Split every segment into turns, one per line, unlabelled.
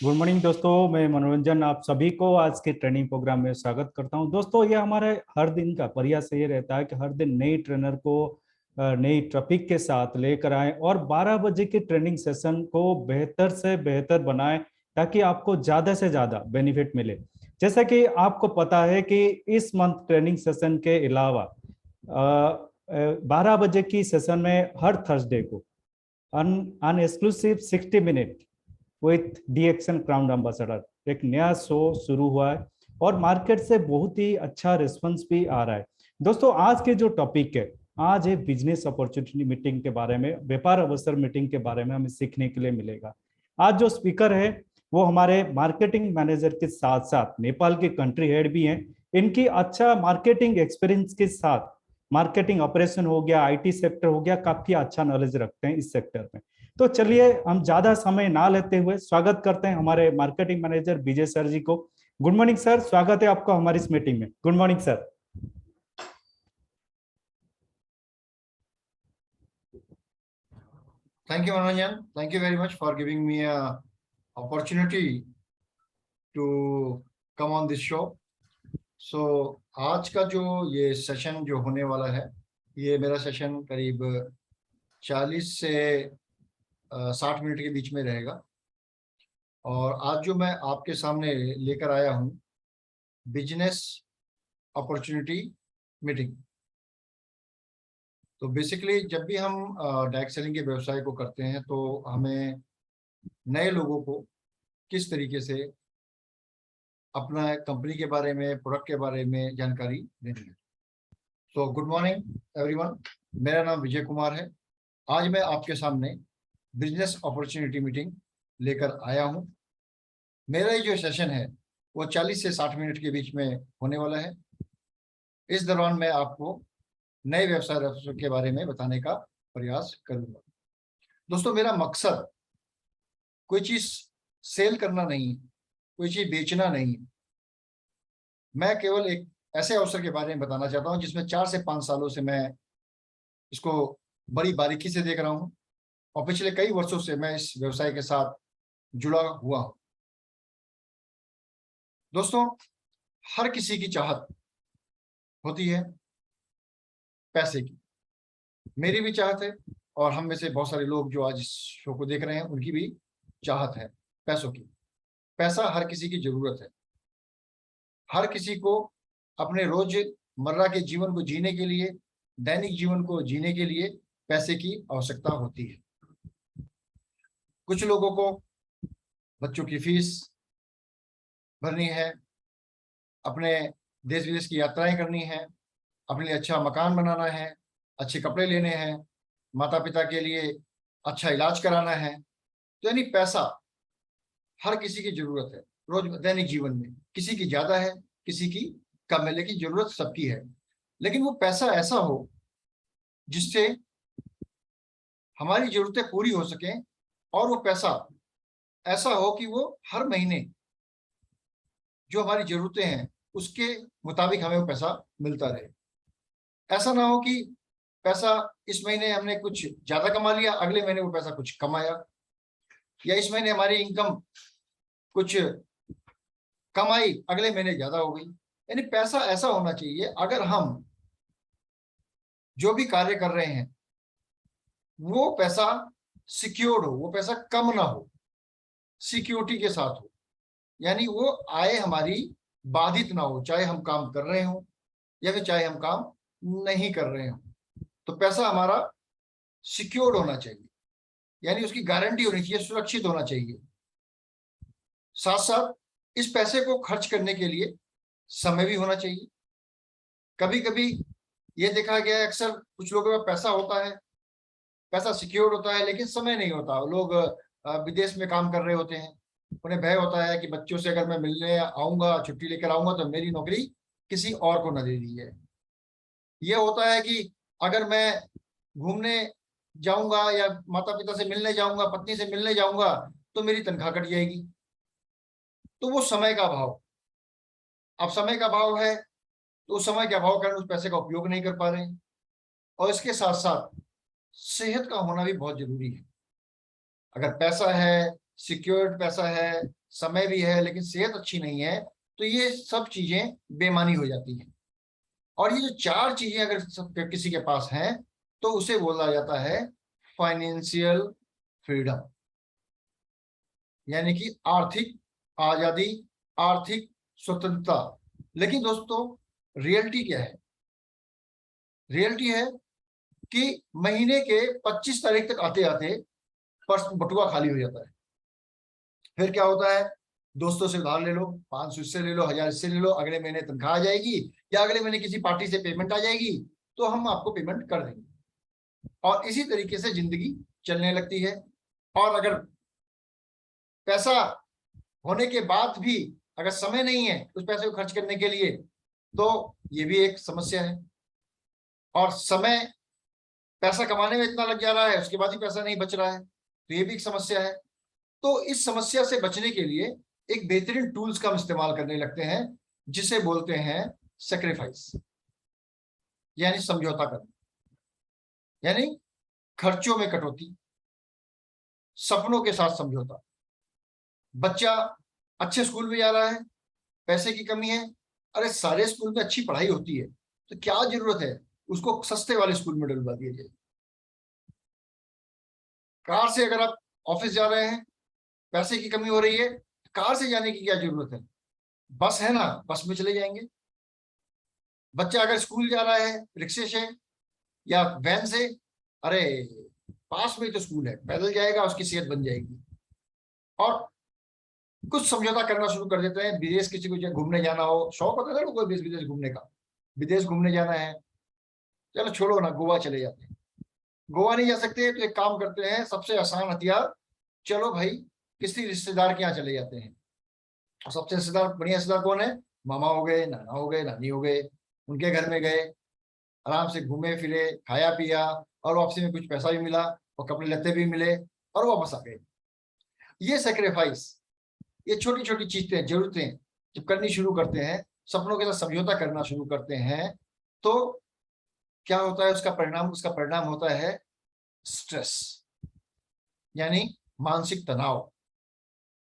Good morning दोस्तों, मैं मनोरंजन आप सभी को आज के ट्रेनिंग प्रोग्राम में स्वागत करता हूं। दोस्तों, ये हमारे हर दिन का प्रयास ये रहता है कि हर दिन नई ट्रेनर को नई टॉपिक के साथ लेकर आएं और 12 बजे के ट्रेनिंग सेशन को बेहतर से बेहतर बनाएं ताकि आपको ज़्यादा से ज़्यादा बेनिफिट मिले। जैसा कि आपको पता है कि इस मंथ ट्रेनिंग सेशन के अलावा 12 बजे की सेशन में हर थर्सडे को an exclusive 60 minute with the action crown ambassador एक नया शो शुरू हुआ है और मार्केट से बहुत ही अच्छा रिस्पॉन्स भी आ रहा है। दोस्तों, आज के जो टॉपिक है, आज है बिजनेस अपॉर्चुनिटी मीटिंग के बारे में, व्यापार अवसर मीटिंग के बारे में हमें सीखने के लिए मिलेगा। आज जो स्पीकर है वो हमारे मार्केटिंग मैनेजर के साथ साथ नेपाल के कंट्री हेड भी हैं। इनकी अच्छा मार्केटिंग एक्सपीरियंस के साथ मार्केटिंग ऑपरेशन हो गया, आईटी सेक्टर हो गया, काफी अच्छा नॉलेज रखते हैं इस सेक्टर में। तो चलिए हम ज्यादा समय ना लेते हुए स्वागत करते हैं हमारे मार्केटिंग मैनेजर विजय सर जी को। गुड मॉर्निंग सर, स्वागत है आपका हमारी इस मीटिंग में। Good morning sir.
Thank you, Manojan. Thank you very much for giving me a opportunity to come on this show. So आज का जो ये सेशन जो होने वाला है, ये मेरा सेशन करीब 40 से 60 मिनट के बीच में रहेगा। और आज जो मैं आपके सामने लेकर आया हूँ, बिजनेस अपॉर्चुनिटी मीटिंग। तो बेसिकली जब भी हम डायरेक्ट सेलिंग के व्यवसाय को करते हैं तो हमें नए लोगों को किस तरीके से अपना कंपनी के बारे में, प्रोडक्ट के बारे में जानकारी देनी है। सो गुड मॉर्निंग एवरीवन, मेरा नाम विजय कुमार है। आज मैं आपके सामने बिजनेस अपॉर्चुनिटी मीटिंग लेकर आया हूं। मेरा ये जो सेशन है वो 40 से 60 मिनट के बीच में होने वाला है। इस दौरान मैं आपको नए व्यवसाय अवसर के बारे में बताने का प्रयास करूंगा। दोस्तों, मेरा मकसद कोई चीज सेल करना नहीं, कोई चीज बेचना नहीं। मैं केवल एक ऐसे अवसर के बारे में बताना चाहता हूं जिसमें 4 से 5 सालों से मैं इसको बड़ी बारीकी से देख रहा हूं और पिछले कई वर्षों से मैं इस व्यवसाय के साथ जुड़ा हुआ हूं। दोस्तों, हर किसी की चाहत होती है पैसे की। मेरी भी चाहत है और हम में से बहुत सारे लोग जो आज इस शो को देख रहे हैं उनकी भी चाहत है पैसों की। पैसा हर किसी की जरूरत है। हर किसी को अपने रोजमर्रा के जीवन को जीने के लिए, दैनिक जीवन को जीने के लिए पैसे की आवश्यकता होती है। कुछ लोगों को बच्चों की फीस भरनी है, अपने देश विदेश की यात्राएं करनी है, अपने लिए अच्छा मकान बनाना है, अच्छे कपड़े लेने हैं, माता पिता के लिए अच्छा इलाज कराना है। तो यानी पैसा हर किसी की जरूरत है रोज दैनिक जीवन में। किसी की ज्यादा है, किसी की कम है, लेकिन जरूरत सबकी है। लेकिन वो पैसा ऐसा हो जिससे हमारी जरूरतें पूरी हो सकें और वो पैसा ऐसा हो कि वो हर महीने जो हमारी जरूरतें हैं उसके मुताबिक हमें वो पैसा मिलता रहे। ऐसा ना हो कि पैसा इस महीने हमने कुछ ज्यादा कमा लिया, अगले महीने वो पैसा कुछ कमाया, या इस महीने हमारी इनकम कुछ कम आई, अगले महीने ज्यादा हो गई। यानी पैसा ऐसा होना चाहिए, अगर हम जो भी कार्य कर रहे हैं वो पैसा सिक्योर्ड हो, वो पैसा कम ना हो, सिक्योरिटी के साथ हो। यानी वो आय हमारी बाधित ना हो, चाहे हम काम कर रहे हो या फिर चाहे हम काम नहीं कर रहे हो। तो पैसा हमारा सिक्योर्ड होना चाहिए, यानी उसकी गारंटी होनी चाहिए, सुरक्षित होना चाहिए। साथ साथ इस पैसे को खर्च करने के लिए समय भी होना चाहिए। कभी कभी ये देखा गया है, अक्सर कुछ लोगों के पास पैसा होता है, पैसा सिक्योर्ड होता है, लेकिन समय नहीं होता। लोग विदेश में काम कर रहे होते हैं, उन्हें भय होता है कि बच्चों से अगर मैं मिलने आऊंगा, छुट्टी लेकर आऊंगा, तो मेरी नौकरी किसी और को न दे दी है। यह होता है कि अगर मैं घूमने जाऊंगा या माता पिता से मिलने जाऊंगा, पत्नी से मिलने जाऊंगा, तो मेरी तनख्वाह कट जाएगी। तो वो समय का अभाव, अब समय का अभाव है तो उस समय के अभाव के कारण उस पैसे का उपयोग नहीं कर पा रहे हैं। और इसके साथ साथ सेहत का होना भी बहुत जरूरी है। अगर पैसा है, सिक्योर्ड पैसा है, समय भी है, लेकिन सेहत अच्छी नहीं है, तो ये सब चीजें बेमानी हो जाती हैं। और ये जो चार चीजें अगर किसी के पास हैं तो उसे बोला जाता है फाइनेंशियल फ्रीडम, यानी कि आर्थिक आजादी, आर्थिक स्वतंत्रता। लेकिन दोस्तों रियलिटी क्या है? रियलिटी है कि महीने के 25 तारीख तक आते आते पर्स बटुआ खाली हो जाता है। फिर क्या होता है? दोस्तों से उधार ले लो, 500 इससे ले लो, 1000 इससे ले लो, अगले महीने तनख्वाह आ जाएगी या अगले महीने किसी पार्टी से पेमेंट आ जाएगी तो हम आपको पेमेंट कर देंगे। और इसी तरीके से जिंदगी चलने लगती है। और अगर पैसा होने के बाद भी अगर समय नहीं है उस पैसे को खर्च करने के लिए तो ये भी एक समस्या है। और समय पैसा कमाने में इतना लग जा रहा है, उसके बाद ही पैसा नहीं बच रहा है, तो ये भी एक समस्या है। तो इस समस्या से बचने के लिए एक बेहतरीन टूल्स का हम इस्तेमाल करने लगते हैं जिसे बोलते हैं सेक्रीफाइस, यानी समझौता करना, यानी खर्चों में कटौती, सपनों के साथ समझौता। बच्चा अच्छे स्कूल में जा रहा है, पैसे की कमी है, अरे सारे स्कूल में अच्छी पढ़ाई होती है तो क्या जरूरत है उसको सस्ते वाले स्कूल में डलवा दिया जाए। कार से अगर आप ऑफिस जा रहे हैं, पैसे की कमी हो रही है, कार से जाने की क्या जरूरत है? बस है ना, बस में चले जाएंगे। बच्चा अगर स्कूल जा रहा है रिक्शे से या वैन से, अरे पास में ही तो स्कूल है, पैदल जाएगा, उसकी सेहत बन जाएगी। और कुछ समझौता करना शुरू कर देते हैं। विदेश किसी को घूमने जाना हो, शौक होता है ना कोई विदेश घूमने का, विदेश घूमने जाना है, चलो छोड़ो ना, गोवा चले जाते हैं। गोवा नहीं जा सकते तो एक काम करते हैं, सबसे आसान हथियार, चलो भाई किसी रिश्तेदार के यहाँ चले जाते हैं। और सबसे रिश्तेदार, बढ़िया रिश्तेदार कौन है? मामा हो गए, नाना हो गए, नानी हो गए, उनके घर में गए, आराम से घूमे फिरे, खाया पिया, और वापसी में कुछ पैसा भी मिला और कपड़े लत्ते भी मिले और वापस आ गए। ये सेक्रीफाइस, ये छोटी छोटी चीजें, जरूरतें जब करनी शुरू करते हैं, सपनों के साथ समझौता करना शुरू करते हैं, तो क्या होता है? उसका परिणाम होता है स्ट्रेस, यानी मानसिक तनाव।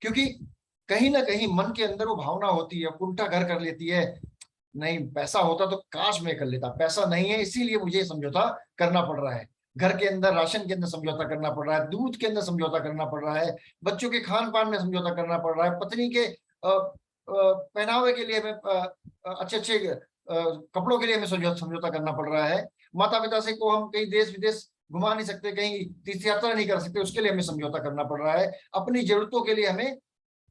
क्योंकि कहीं ना कहीं मन के अंदर वो भावना होती है, कुंठा घर कर लेती है, नहीं पैसा होता तो काश मैं कर लेता, पैसा नहीं है इसीलिए मुझे समझौता करना पड़ रहा है। घर के अंदर राशन के अंदर समझौता करना पड़ रहा है, दूध के अंदर समझौता करना पड़ रहा है, बच्चों के खान पान में समझौता करना पड़ रहा है, पत्नी के पहनावे के लिए हमें अच्छे अच्छे कपड़ों के लिए हमें समझौता करना पड़ रहा है, माता पिता से को हम कहीं देश विदेश घुमा नहीं सकते, कहीं तीर्थ यात्रा नहीं कर सकते, उसके लिए हमें समझौता करना पड़ रहा है, अपनी जरूरतों के लिए हमें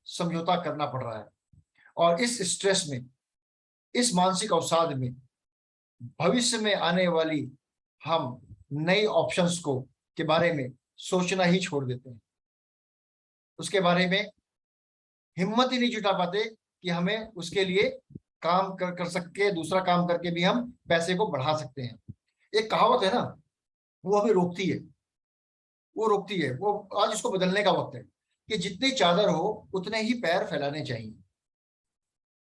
समझौता करना पड़ रहा है। और इस स्ट्रेस में, इस मानसिक अवसाद में, भविष्य में आने वाली हम नई ऑप्शंस को के बारे में सोचना ही छोड़ देते हैं। उसके बारे में हिम्मत ही नहीं जुटा पाते कि हमें उसके लिए काम कर सके, दूसरा काम करके भी हम पैसे को बढ़ा सकते हैं। एक कहावत है ना, वो हमें रोकती है, वो आज इसको बदलने का वक्त है कि जितनी चादर हो उतने ही पैर फैलाने चाहिए।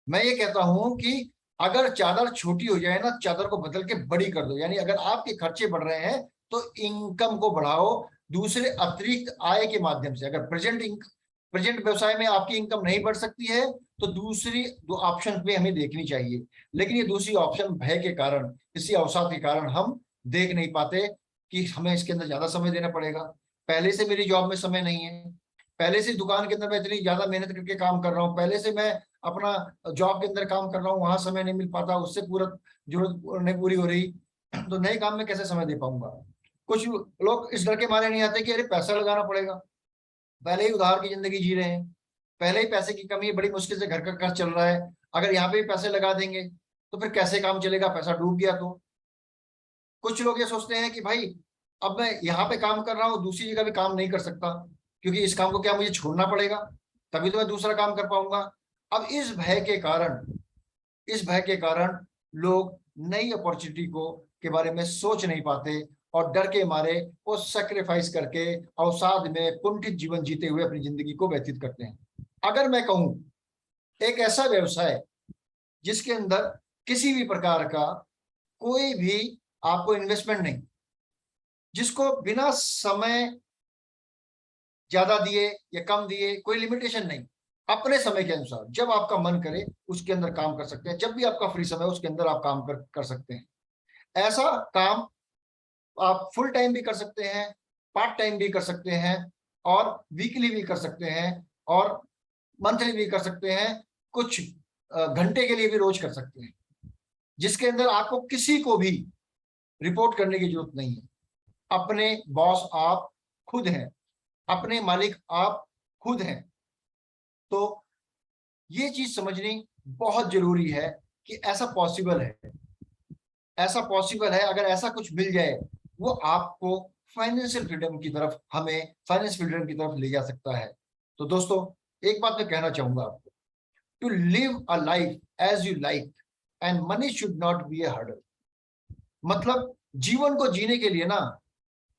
मैं ये कहता हूं कि अगर चादर छोटी हो जाए ना, चादर को बदल के बड़ी कर दो। यानी अगर आपके खर्चे बढ़ रहे हैं तो इनकम को बढ़ाओ दूसरे अतिरिक्त आय के माध्यम से। अगर प्रेजेंट व्यवसाय में आपकी इनकम नहीं बढ़ सकती है तो दूसरी दो ऑप्शन भी हमें देखनी चाहिए। लेकिन ये दूसरी ऑप्शन भय के कारण, इसी अवसाद के कारण हम देख नहीं पाते कि हमें इसके अंदर ज्यादा समय देना पड़ेगा। पहले से मेरी जॉब में समय नहीं है, पहले से दुकान के अंदर मैं इतनी ज्यादा मेहनत करके काम कर रहा हूँ, पहले से मैं अपना जॉब के अंदर काम कर रहा हूँ, वहां समय नहीं मिल पाता, उससे पूरा जरूरत नहीं पूरी हो रही, तो नए काम में कैसे समय दे पाऊंगा। कुछ लोग इस डर के मारे नहीं आते कि अरे पैसा लगाना पड़ेगा, पहले ही उधार की जिंदगी जी रहे हैं, पहले ही पैसे की कमी है, बड़ी मुश्किल से घर का खर्च चल रहा है, अगर यहाँ पे भी पैसे लगा देंगे तो फिर कैसे काम चलेगा, पैसा डूब गया तो। कुछ लोग ये सोचते हैं कि भाई अब मैं यहाँ पे काम कर रहा हूँ, दूसरी जगह भी काम नहीं कर सकता क्योंकि इस काम को क्या मुझे छोड़ना पड़ेगा, तभी तो मैं दूसरा काम कर पाऊंगा। अब इस भय के कारण लोग नई अपॉर्चुनिटी को के बारे में सोच नहीं पाते और डर के मारे वो सैक्रिफाइस करके अवसाद में कुंठित जीवन जीते हुए अपनी जिंदगी को व्यतीत करते हैं। अगर मैं कहूं एक ऐसा व्यवसाय जिसके अंदर किसी भी प्रकार का कोई भी आपको इन्वेस्टमेंट नहीं, जिसको बिना समय ज्यादा दिए या कम दिए, कोई लिमिटेशन नहीं। अपने समय के अनुसार जब आपका मन करे उसके अंदर काम कर सकते हैं, जब भी आपका फ्री समय उसके अंदर आप काम कर सकते हैं। ऐसा काम आप फुल टाइम भी कर सकते हैं, पार्ट टाइम भी कर सकते हैं, और वीकली भी कर सकते हैं, और मंथली भी कर सकते हैं, कुछ घंटे के लिए भी रोज कर सकते हैं, जिसके अंदर आपको किसी को भी रिपोर्ट करने की जरूरत नहीं है। अपने बॉस आप खुद हैं, अपने मालिक आप खुद हैं। तो ये चीज समझनी बहुत जरूरी है कि ऐसा पॉसिबल है, ऐसा पॉसिबल है। अगर ऐसा कुछ मिल जाए वो आपको फाइनेंशियल फ्रीडम की तरफ, हमें फाइनेंशियल फ्रीडम की तरफ ले जा सकता है। तो दोस्तों, एक बात मैं कहना चाहूंगा आपको, to live a life as you like and money should not be a hurdle. मतलब जीवन को जीने के लिए ना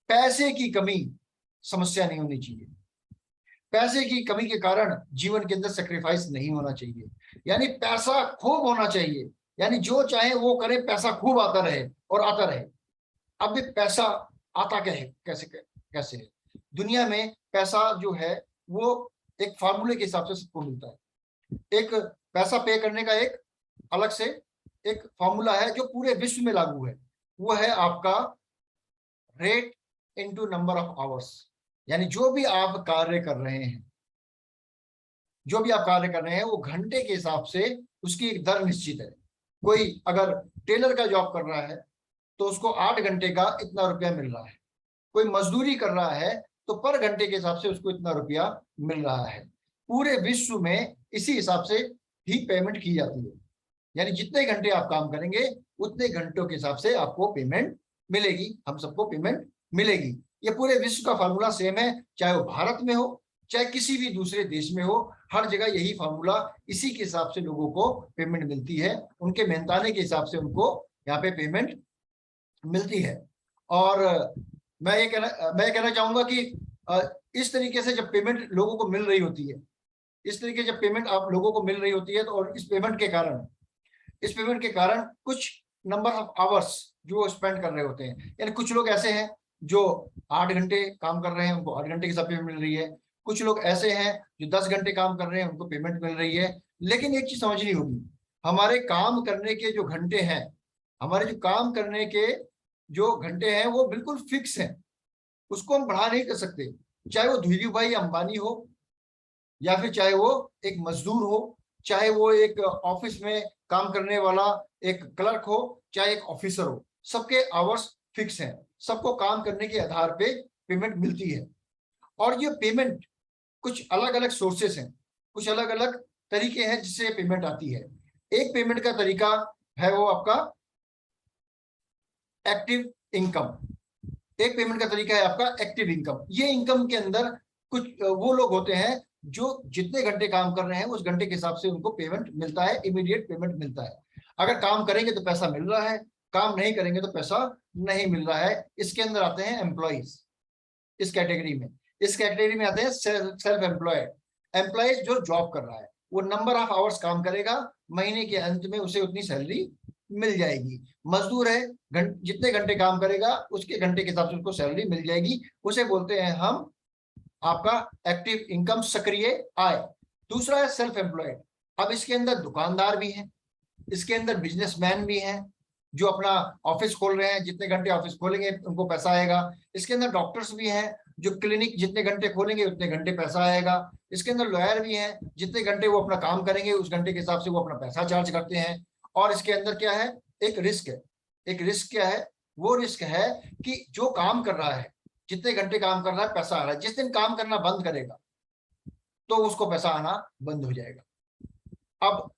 पैसे की कमी समस्या नहीं होनी चाहिए, पैसे की कमी के कारण जीवन के अंदर सेक्रीफाइस नहीं होना चाहिए। यानी पैसा खूब होना चाहिए, यानी जो चाहे वो करे, पैसा खूब आता रहे और आता रहे। अब ये पैसा आता क्या है, कैसे कैसे है? दुनिया में पैसा जो है वो एक फार्मूले के हिसाब से सबको मिलता है। एक पैसा पे करने का एक अलग से एक फार्मूला है जो पूरे विश्व में लागू है। वो है आपका rate into number of hours. यानी जो भी आप कार्य कर रहे हैं, जो भी आप कार्य कर रहे हैं वो घंटे के हिसाब से उसकी एक दर निश्चित है। कोई अगर टेलर का जॉब कर रहा है तो उसको 8 घंटे का इतना रुपया मिल रहा है। कोई मजदूरी कर रहा है तो पर घंटे के हिसाब से उसको इतना रुपया मिल रहा है। पूरे विश्व में इसी हिसाब से ही पेमेंट की जाती है। यानी जितने घंटे आप काम करेंगे उतने घंटों के हिसाब से आपको पेमेंट मिलेगी, हम सबको पेमेंट मिलेगी। ये पूरे विश्व का फार्मूला सेम है, चाहे वो भारत में हो चाहे किसी भी दूसरे देश में हो, हर जगह यही फार्मूला, इसी के हिसाब से लोगों को पेमेंट मिलती है। उनके मेहनताने के हिसाब से उनको यहाँ पे पेमेंट मिलती है। और मैं ये कहना चाहूंगा कि इस तरीके से जब पेमेंट लोगों को मिल रही होती है, इस तरीके जब पेमेंट आप लोगों को मिल रही होती है तो, और इस पेमेंट के कारण कुछ नंबर ऑफ आवर्स जो स्पेंड कर रहे होते हैं, यानी कुछ लोग ऐसे हैं जो 8 घंटे काम कर रहे हैं, उनको 8 घंटे की सब पेमेंट मिल रही है। कुछ लोग ऐसे हैं जो 10 घंटे काम कर रहे हैं, उनको पेमेंट मिल रही है। लेकिन एक चीज समझनी होगी, हमारे काम करने के जो घंटे हैं, हमारे जो काम करने के जो घंटे हैं वो बिल्कुल फिक्स हैं, उसको हम बढ़ा नहीं कर सकते। चाहे वो धीरू भाई अंबानी हो, या फिर चाहे वो एक मजदूर हो, चाहे वो एक ऑफिस में काम करने वाला एक क्लर्क हो, चाहे एक ऑफिसर हो, सबके आवर्स फिक्स हैं, सबको काम करने के आधार पे पेमेंट मिलती है। और ये पेमेंट कुछ अलग अलग सोर्सेस हैं, कुछ अलग अलग तरीके हैं जिससे पेमेंट आती है। एक पेमेंट का तरीका है वो आपका एक्टिव इनकम। एक पेमेंट का तरीका है आपका एक्टिव इनकम। ये इनकम के अंदर कुछ वो लोग होते हैं जो जितने घंटे काम कर रहे हैं उस घंटे के हिसाब से उनको पेमेंट मिलता है, इमीडिएट पेमेंट मिलता है। अगर काम करेंगे तो पैसा मिल रहा है, काम नहीं करेंगे तो पैसा नहीं मिल रहा है। इसके अंदर आते हैं एम्प्लॉइज, इस कैटेगरी में आते हैं सेल्फ एम्प्लॉयड। एम्प्लॉयज जो जॉब कर रहा है वो नंबर ऑफ आवर्स काम करेगा, महीने के अंत में उसे उतनी सैलरी मिल जाएगी। मजदूर है, जितने घंटे काम करेगा उसके घंटे के हिसाब से उसको सैलरी मिल जाएगी। उसे बोलते हैं हम आपका एक्टिव इनकम, सक्रिय आय। दूसरा है सेल्फ एम्प्लॉयड। अब इसके अंदर दुकानदार भी हैं, इसके अंदर बिजनेसमैन भी हैं जो अपना ऑफिस खोल रहे हैं, जितने घंटे ऑफिस खोलेंगे उनको पैसा आएगा। इसके अंदर डॉक्टर्स भी हैं जो क्लिनिक जितने घंटे खोलेंगे उतने घंटे पैसा आएगा। इसके अंदर लॉयर भी हैं, जितने घंटे वो अपना काम करेंगे उस घंटे के हिसाब से वो अपना पैसा चार्ज करते हैं। और इसके अंदर क्या है, एक रिस्क है। एक रिस्क क्या है, वो रिस्क है कि जो काम कर रहा है, जितने घंटे काम कर रहा है पैसा आ रहा है, जिस दिन काम करना बंद करेगा तो उसको पैसा आना बंद हो जाएगा। अब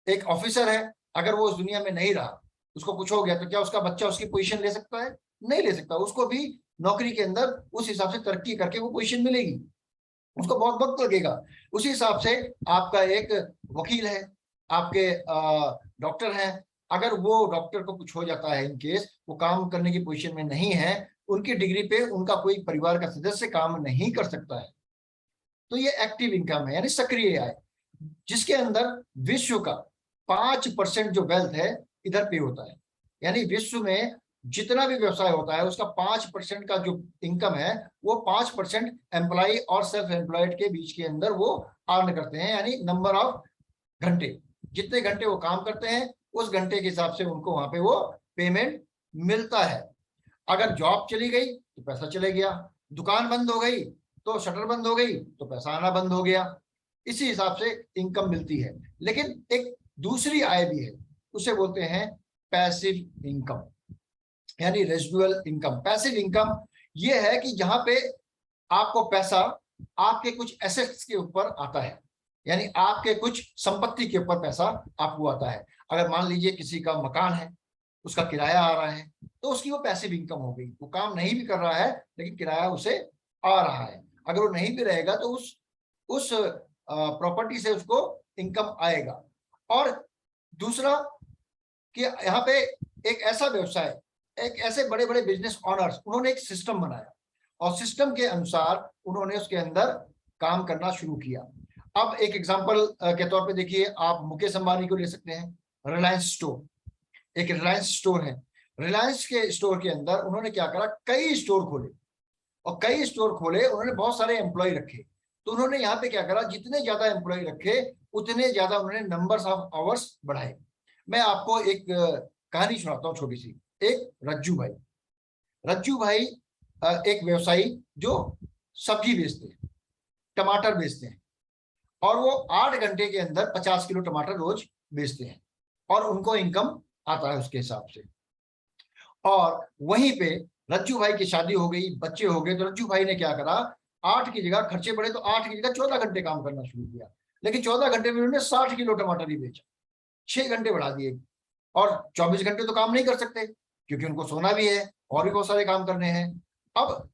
एक ऑफिसर है, अगर वो उस दुनिया में नहीं रहा, उसको कुछ हो गया, तो क्या उसका बच्चा उसकी पोजीशन ले सकता है? नहीं ले सकता। उसको भी नौकरी के अंदर उस हिसाब से तरक्की करके वो पोजीशन मिलेगी, उसको बहुत वक्त लगेगा। उसी हिसाब से आपका एक वकील है, आपके डॉक्टर हैं, अगर वो डॉक्टर को कुछ हो जाता है, इन केस वो काम करने की पोजीशन में नहीं है, उनकी डिग्री पे उनका कोई परिवार का सदस्य काम नहीं कर सकता है। तो ये एक्टिव इनकम है, यानी सक्रिय आय, जिसके अंदर विश्व का 5% जो वेल्थ है इधर पे होता है। यानी विश्व में जितना भी व्यवसाय होता है उसका 5% का जो इनकम है वो 5% एम्प्लॉय और सेल्फ एम्प्लॉयड के बीच के अंदर वो अर्न करते हैं, यानी नंबर ऑफ घंटे, जितने घंटे वो काम करते हैं उस घंटे के हिसाब से उनको वहां पे वो पेमेंट मिलता है। अगर जॉब चली गई तो पैसा चले गया, दुकान बंद हो गई तो शटर बंद हो गई तो पैसा आना बंद हो गया, इसी हिसाब से इनकम मिलती है। लेकिन एक दूसरी आय भी है, उसे बोलते हैं पैसिव इनकम, यानी रेजिडुअल इनकम। पैसिव इनकम ये है कि जहां पे आपको पैसा आपके कुछ एसेट्स के ऊपर आता है, यानी आपके कुछ संपत्ति के ऊपर पैसा आपको आता है। अगर मान लीजिए किसी का मकान है, उसका किराया आ रहा है, तो उसकी वो पैसिव इनकम हो गई। वो काम नहीं भी कर रहा है लेकिन किराया उसे आ रहा है। अगर वो नहीं भी रहेगा तो उस प्रॉपर्टी से उसको इनकम आएगा। और दूसरा कि यहाँ पे एक ऐसा व्यवसाय, एक ऐसे बड़े बड़े बिजनेस ऑनर्स, उन्होंने एक सिस्टम बनाया और सिस्टम के अनुसार उन्होंने उसके अंदर काम करना शुरू किया। अब एक एग्जांपल के तौर पे देखिए, आप मुकेश अंबानी को ले सकते हैं। रिलायंस स्टोर, एक रिलायंस स्टोर है। रिलायंस के स्टोर के अंदर उन्होंने क्या करा, कई स्टोर खोले, और कई स्टोर खोले, उन्होंने बहुत सारे एम्प्लॉय रखे। तो उन्होंने यहाँ पे क्या करा, जितने ज्यादा एम्प्लॉय रखे उतने ज्यादा उन्होंने नंबर्स ऑफ आवर्स बढ़ाए। मैं आपको एक कहानी सुनाता हूँ छोटी सी। एक रज्जू भाई एक व्यवसायी जो सब्जी बेचते हैं, टमाटर बेचते हैं, और वो 8 घंटे के अंदर 50 किलो टमाटर रोज बेचते हैं और उनको इनकम आता है उसके हिसाब से। और वहीं पे रज्जू भाई की शादी हो गई, बच्चे हो गए, तो रज्जू भाई ने क्या करा, 8 की जगह खर्चे बढ़े तो 8 की जगह 14 घंटे काम करना शुरू किया। लेकिन 14 घंटे में उन्होंने 60 किलो टमाटर ही बेचा, 6 घंटे बढ़ा दिए। और 24 घंटे तो काम नहीं कर सकते क्योंकि उनको सोना भी है और भी बहुत सारे काम करने हैं। अब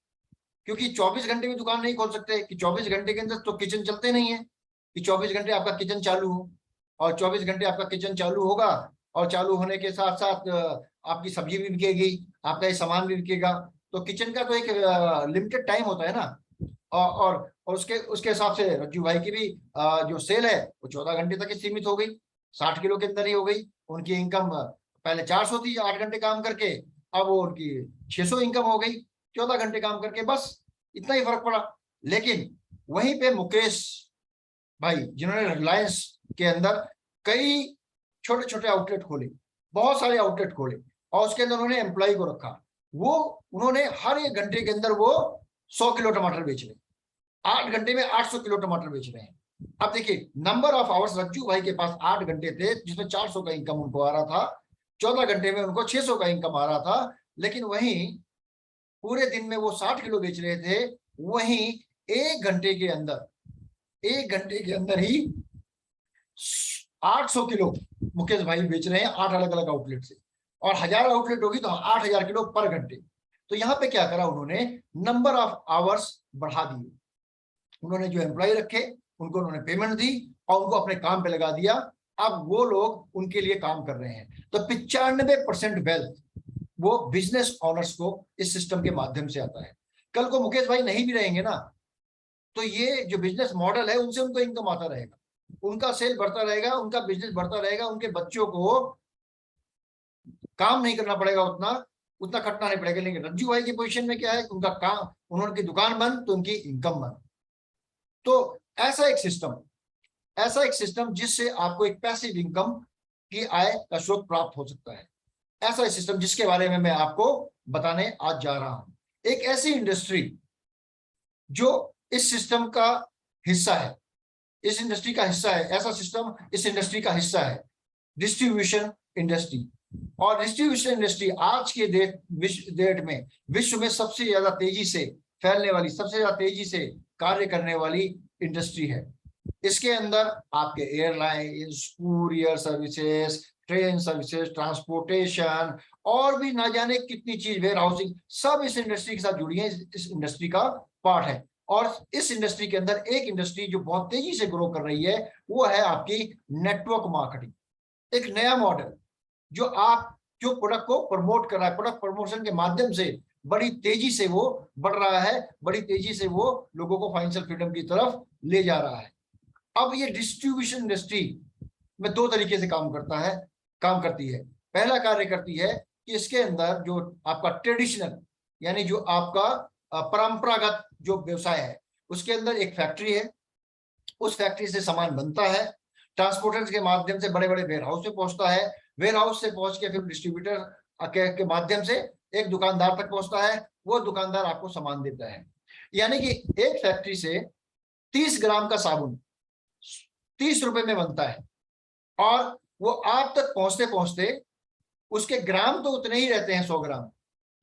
क्योंकि 24 घंटे में दुकान नहीं खोल सकते कि 24 घंटे के अंदर तो किचन चलते नहीं है कि 24 घंटे आपका किचन चालू हो, और 24 घंटे आपका किचन चालू होगा और चालू होने के साथ साथ आपकी सब्जी भी बिकेगी, आपका ये सामान भी बिकेगा। तो किचन का तो एक लिमिटेड टाइम होता है ना। और उसके हिसाब से रज्जू भाई की भी जो सेल है वो 14 घंटे तक ही सीमित हो गई, 60 किलो के अंदर ही हो गई। उनकी इनकम पहले 400 थी 8 घंटे काम करके, अब वो उनकी 600 इनकम हो गई 14 घंटे काम करके, बस इतना ही फर्क पड़ा। लेकिन वहीं पे मुकेश भाई, जिन्होंने रिलायंस के अंदर कई छोटे छोटे आउटलेट खोले, बहुत सारे आउटलेट खोले, और उसके अंदर उन्होंने एम्प्लॉय को रखा, वो उन्होंने हर एक घंटे के अंदर वो 100 किलो टमाटर बेच रहे, 8 घंटे में 800 किलो टमाटर बेच रहे हैं। अब देखिए नंबर ऑफ आवर्स रज्जू भाई के पास 8 घंटे थे जिसमें 400 का इनकम उनको आ रहा था, 14 घंटे में उनको 600 का इनकम आ रहा था। लेकिन वहीं पूरे दिन में वो 60 किलो बेच रहे थे, वहीं 1 घंटे के अंदर ही 800 किलो मुकेश भाई बेच रहे हैं 8 अलग अलग आउटलेट से, और 1000 आउटलेट होगी तो 8000 किलो पर घंटे। तो यहाँ पे क्या करा उन्होंने, नंबर ऑफ आवर्स बढ़ा दिए। उन्होंने जो एम्प्लॉय रखे उनको उन्होंने पेमेंट दी और उनको अपने काम पे लगा दिया। अब वो लोग उनके लिए काम कर रहे हैं। तो 95% वेल्थ वो बिजनेस ऑनर्स को इस सिस्टम के माध्यम से आता है। कल को मुकेश भाई नहीं भी रहेंगे ना, तो ये जो बिजनेस मॉडल है उनसे उनको इनकम आता रहेगा, उनका सेल बढ़ता रहेगा, उनका बिजनेस बढ़ता रहेगा, उनके बच्चों को काम नहीं करना पड़ेगा, उतना खटना नहीं पड़ेगा। लेकिन रज्जू भाई की पोजीशन में क्या है, उनका काम, उन्होंने दुकान बंद तो उनकी इनकम बंद। तो ऐसा एक सिस्टम जिससे आपको एक पैसिव इनकम की आय का स्रोत प्राप्त हो सकता है, ऐसा सिस्टम जिसके बारे में मैं आपको बताने आज जा रहा हूं। एक ऐसी इंडस्ट्री जो इस सिस्टम का हिस्सा है, इस इंडस्ट्री का हिस्सा है, ऐसा सिस्टम इस इंडस्ट्री का हिस्सा है, डिस्ट्रीब्यूशन इंडस्ट्री। और डिस्ट्रीब्यूशन इंडस्ट्री आज के डेट में विश्व में सबसे ज्यादा तेजी से फैलने वाली, सबसे ज्यादा तेजी से कार्य करने वाली इंडस्ट्री है। इसके अंदर आपके airlines, courier services, train services, transportation और भी ना जाने कितनी चीज, वेयर हाउसिंग, सब इस इंडस्ट्री के साथ जुड़ी है, इस इंडस्ट्री का पार्ट है। और इस इंडस्ट्री के अंदर एक इंडस्ट्री जो बहुत तेजी से ग्रो कर रही है वो है आपकी नेटवर्क मार्केटिंग। एक नया मॉडल जो प्रोडक्ट को प्रमोट कर रहा है, प्रोडक्ट प्रमोशन के माध्यम से बड़ी तेजी से वो बढ़ रहा है, बड़ी तेजी से वो लोगों को फाइनेंशियल फ्रीडम की तरफ ले जा रहा है। अब ये डिस्ट्रीब्यूशन इंडस्ट्री में 2 तरीके से काम करती है। पहला कार्य करती है कि इसके अंदर जो आपका ट्रेडिशनल यानी जो आपका परंपरागत जो व्यवसाय है उसके अंदर एक फैक्ट्री है, उस फैक्ट्री से सामान बनता है, ट्रांसपोर्टर्स के माध्यम से बड़े बड़े वेयर हाउस में पहुंचता है, वेयर हाउस से पहुंच के फिर डिस्ट्रीब्यूटर के माध्यम से एक दुकानदार तक पहुंचता है, वो दुकानदार आपको सामान देता है। यानी कि एक फैक्ट्री से 30 ग्राम का साबुन 30 रुपए में बनता है और वो आप तक पहुंचते पहुंचते उसके ग्राम तो उतने ही रहते हैं 100 ग्राम,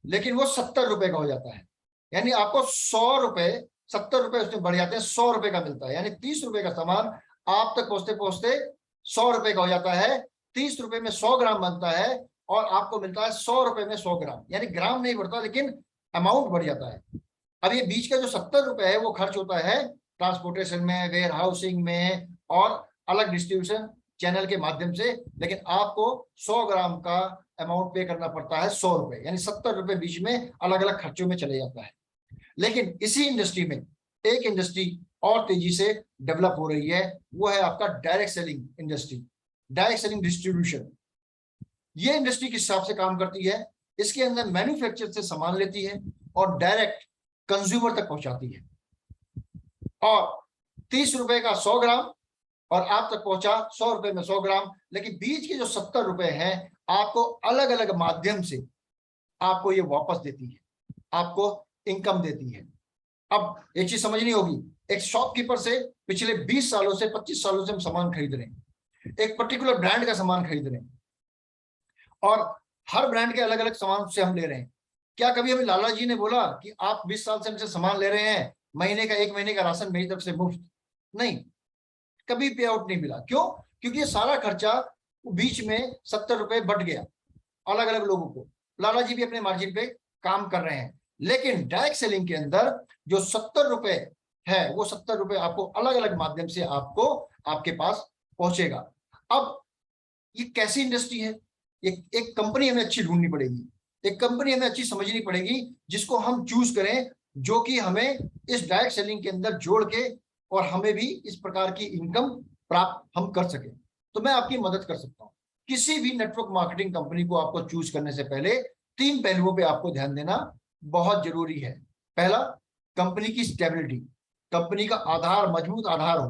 लेकिन वो 70 रुपए का हो जाता है। यानी आपको 100 रुपए 70 रुपए उसमें बढ़ जाते हैं, 100 रुपए का मिलता है। यानी 30 रुपए का सामान आप तक पहुंचते पहुंचते 100 रुपए का हो जाता है। 30 रुपए में 100 ग्राम बनता है और आपको मिलता है 100 रुपए में 100 ग्राम, यानी ग्राम नहीं बढ़ता लेकिन अमाउंट बढ़ जाता है। अब ये बीच का जो 70 रुपए है वो खर्च होता है ट्रांसपोर्टेशन में, वेयर हाउसिंग में और अलग डिस्ट्रीब्यूशन चैनल के माध्यम से, लेकिन आपको 100 ग्राम का अमाउंट पे करना पड़ता है 100 रुपए, यानी 70 रुपए बीच में अलग अलग खर्चों में चले जाता है। लेकिन इसी इंडस्ट्री में एक इंडस्ट्री और तेजी से डेवलप हो रही है, वो है आपका direct selling industry, direct selling distribution. ये इंडस्ट्री किस हिसाब से काम करती है, इसके अंदर मैन्युफैक्चर से सामान लेती है और डायरेक्ट कंज्यूमर तक पहुंचाती है। और 30 रुपए का 100 ग्राम और आप तक पहुंचा 100 रुपए में 100 ग्राम, लेकिन बीच के जो 70 रुपए हैं आपको अलग अलग माध्यम से आपको ये वापस देती है, आपको इनकम देती है। अब एक चीज समझनी होगी, एक शॉपकीपर से पिछले 20 सालों से 25 सालों से हम सामान खरीद रहे हैं, एक पर्टिकुलर ब्रांड का सामान खरीद रहे हैं और हर ब्रांड के अलग अलग सामान से हम ले रहे हैं। क्या कभी हमें लाला जी ने बोला कि आप 20 साल से हमसे सामान ले रहे हैं, महीने का 1 महीने का राशन मेरी तरफ से मुफ्त? नहीं, कभी पे आउट नहीं मिला। क्यों? क्योंकि ये सारा खर्चा बीच में 70 रुपए बट गया अलग अलग लोगों को। लाला जी भी अपने मार्जिन पे काम कर रहे हैं, लेकिन डायरेक्ट सेलिंग के अंदर जो 70 रुपए है वो 70 रुपए आपको अलग अलग माध्यम से आपको आपके पास पहुंचेगा। अब ये कैसी इंडस्ट्री है? एक कंपनी हमें अच्छी ढूंढनी पड़ेगी, एक कंपनी हमें अच्छी समझनी पड़ेगी जिसको हम चूज करें, जो कि हमें इस डायरेक्ट सेलिंग के अंदर जोड़ के और हमें भी इस प्रकार की इनकम प्राप्त हम कर सके। तो मैं आपकी मदद कर सकता हूं। किसी भी नेटवर्क मार्केटिंग कंपनी को आपको चूज करने से पहले 3 पहलुओं पे आपको ध्यान देना बहुत जरूरी है। पहला, कंपनी की स्टेबिलिटी, कंपनी का आधार मजबूत आधार हो,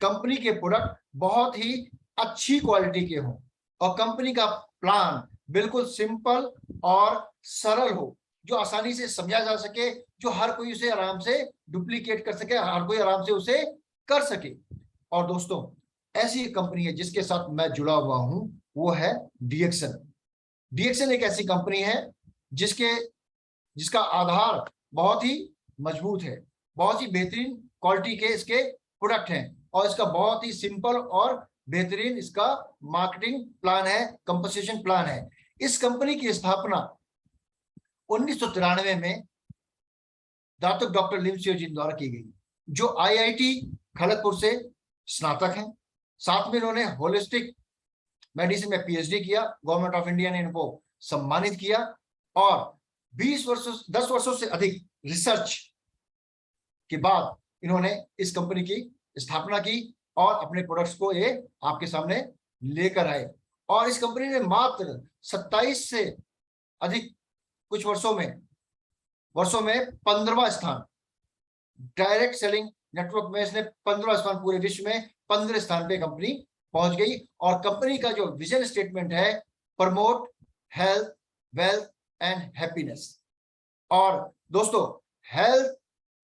कंपनी के प्रोडक्ट बहुत ही अच्छी क्वालिटी के हो और कंपनी का प्लान बिल्कुल सिंपल और सरल हो, जो आसानी से समझा जा सके, जो हर कोई उसे आराम से डुप्लीकेट कर सके, हर कोई आराम से उसे कर सके। और दोस्तों, ऐसी कंपनी है जिसके साथ मैं जुड़ा हुआ हूं, वो है डीएक्सन। डीएक्सन एक ऐसी कंपनी है जिसका आधार बहुत ही मजबूत है, बहुत ही बेहतरीन क्वालिटी के इसके प्रोडक्ट हैं और इसका बहुत ही सिंपल और बेहतरीन इसका मार्केटिंग प्लान है, कंपनसेशन प्लान है। इस कंपनी की स्थापना 1993 में दातुक डॉक्टर लिमसियो जी द्वारा की गई, जो आईआईटी खड़गपुर से स्नातक हैं। साथ में इन्होंने होलिस्टिक मेडिसिन में पीएचडी किया, गवर्नमेंट ऑफ इंडिया ने इनको सम्मानित किया और 10 वर्षों से अधिक रिसर्च के बाद इन्होंने इस कंपनी की स्थापना की और अपने प्रोडक्ट्स को ये आपके सामने लेकर आए। और इस कंपनी ने मात्र 27 से अधिक कुछ वर्षों में 15वां स्थान, डायरेक्ट सेलिंग नेटवर्क में इसने 15वां स्थान, पूरे विश्व में 15वें स्थान पे कंपनी पहुंच गई। और कंपनी का जो विजन स्टेटमेंट है, promote health, wealth and happiness. और दोस्तों, हेल्थ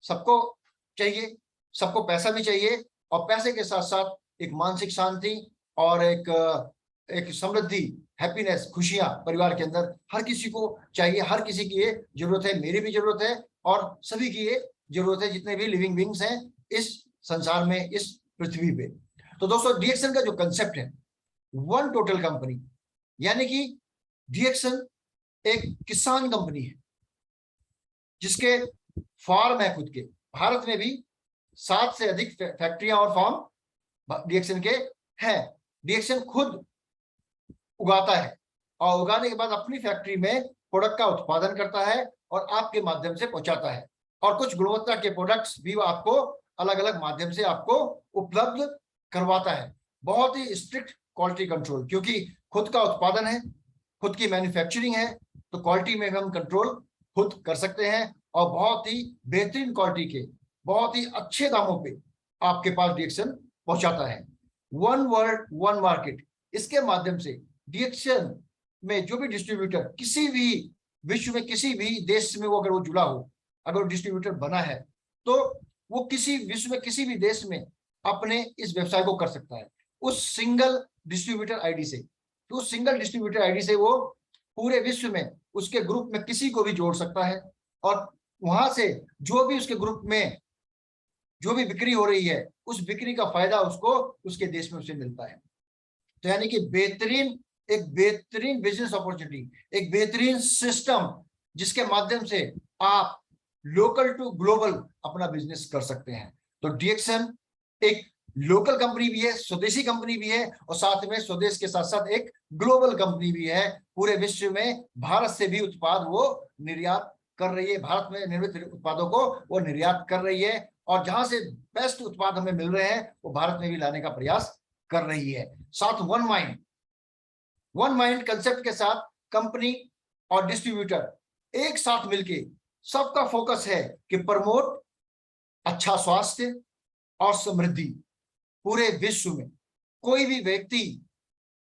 सबको चाहिए, सबको पैसा भी चाहिए और पैसे के साथ साथ एक मानसिक शांति और एक समृद्धि, हैप्पीनेस, खुशियां परिवार के अंदर हर किसी को चाहिए। हर किसी की ये जरूरत है, मेरी भी जरूरत है और सभी की ये जरूरत है, जितने भी लिविंग बींग्स हैं इस संसार में, इस पृथ्वी पे। तो दोस्तों, डीएक्सन का जो कंसेप्ट है, वन टोटल कंपनी, यानी कि डीएक्सन एक किसान कंपनी है जिसके फार्म है खुद के। भारत में भी 7 से अधिक फैक्ट्रियां और फार्म डीएक्सन के हैं। डीएक्सन खुद उगाता है और उगाने के बाद अपनी फैक्ट्री में प्रोडक्ट का उत्पादन करता है और आपके माध्यम से पहुंचाता है। और कुछ गुणवत्ता के प्रोडक्ट्स भी आपको अलग अलग माध्यम से आपको उपलब्ध करवाता है। बहुत ही स्ट्रिक्ट क्वालिटी कंट्रोल, क्योंकि खुद का उत्पादन है, खुद की मैन्युफैक्चरिंग है तो क्वालिटी में हम कंट्रोल खुद कर सकते हैं और बहुत ही बेहतरीन क्वालिटी के बहुत ही अच्छे दामों पे आपके पास डीएक्सन पहुंचाता है। वन वर्ल्ड वन मार्केट, इसके माध्यम से डीएक्सन में जो भी डिस्ट्रीब्यूटर किसी भी विश्व में किसी भी देश में वो अगर वो जुड़ा हो, अगर डिस्ट्रीब्यूटर बना है तो वो किसी विश्व में किसी भी देश में अपने इस व्यवसाय को कर सकता है उस सिंगल डिस्ट्रीब्यूटर आईडी से। तो उस सिंगल डिस्ट्रीब्यूटर आईडी से वो पूरे विश्व में उसके ग्रुप में किसी को भी जोड़ सकता है और वहां से जो भी उसके ग्रुप में जो भी बिक्री हो रही है उस बिक्री का फायदा उसको उसके देश में उसे मिलता है। तो यानी कि एक बेहतरीन बिजनेस अपॉर्चुनिटी, एक बेहतरीन सिस्टम जिसके माध्यम से आप लोकल टू ग्लोबल अपना बिजनेस कर सकते हैं। तो डीएक्सन एक लोकल कंपनी भी है, स्वदेशी कंपनी भी है और साथ में स्वदेश के साथ साथ एक ग्लोबल कंपनी भी है। पूरे विश्व में भारत से भी उत्पाद वो निर्यात कर रही है, भारत में निर्मित उत्पादों को वो निर्यात कर रही है और जहां से बेस्ट उत्पाद हमें मिल रहे हैं वो भारत में भी लाने का प्रयास कर रही है। साथ वन माइंड कंसेप्ट के साथ कंपनी और डिस्ट्रीब्यूटर एक साथ मिलके सबका फोकस है कि प्रमोट अच्छा स्वास्थ्य और समृद्धि पूरे विश्व में, कोई भी व्यक्ति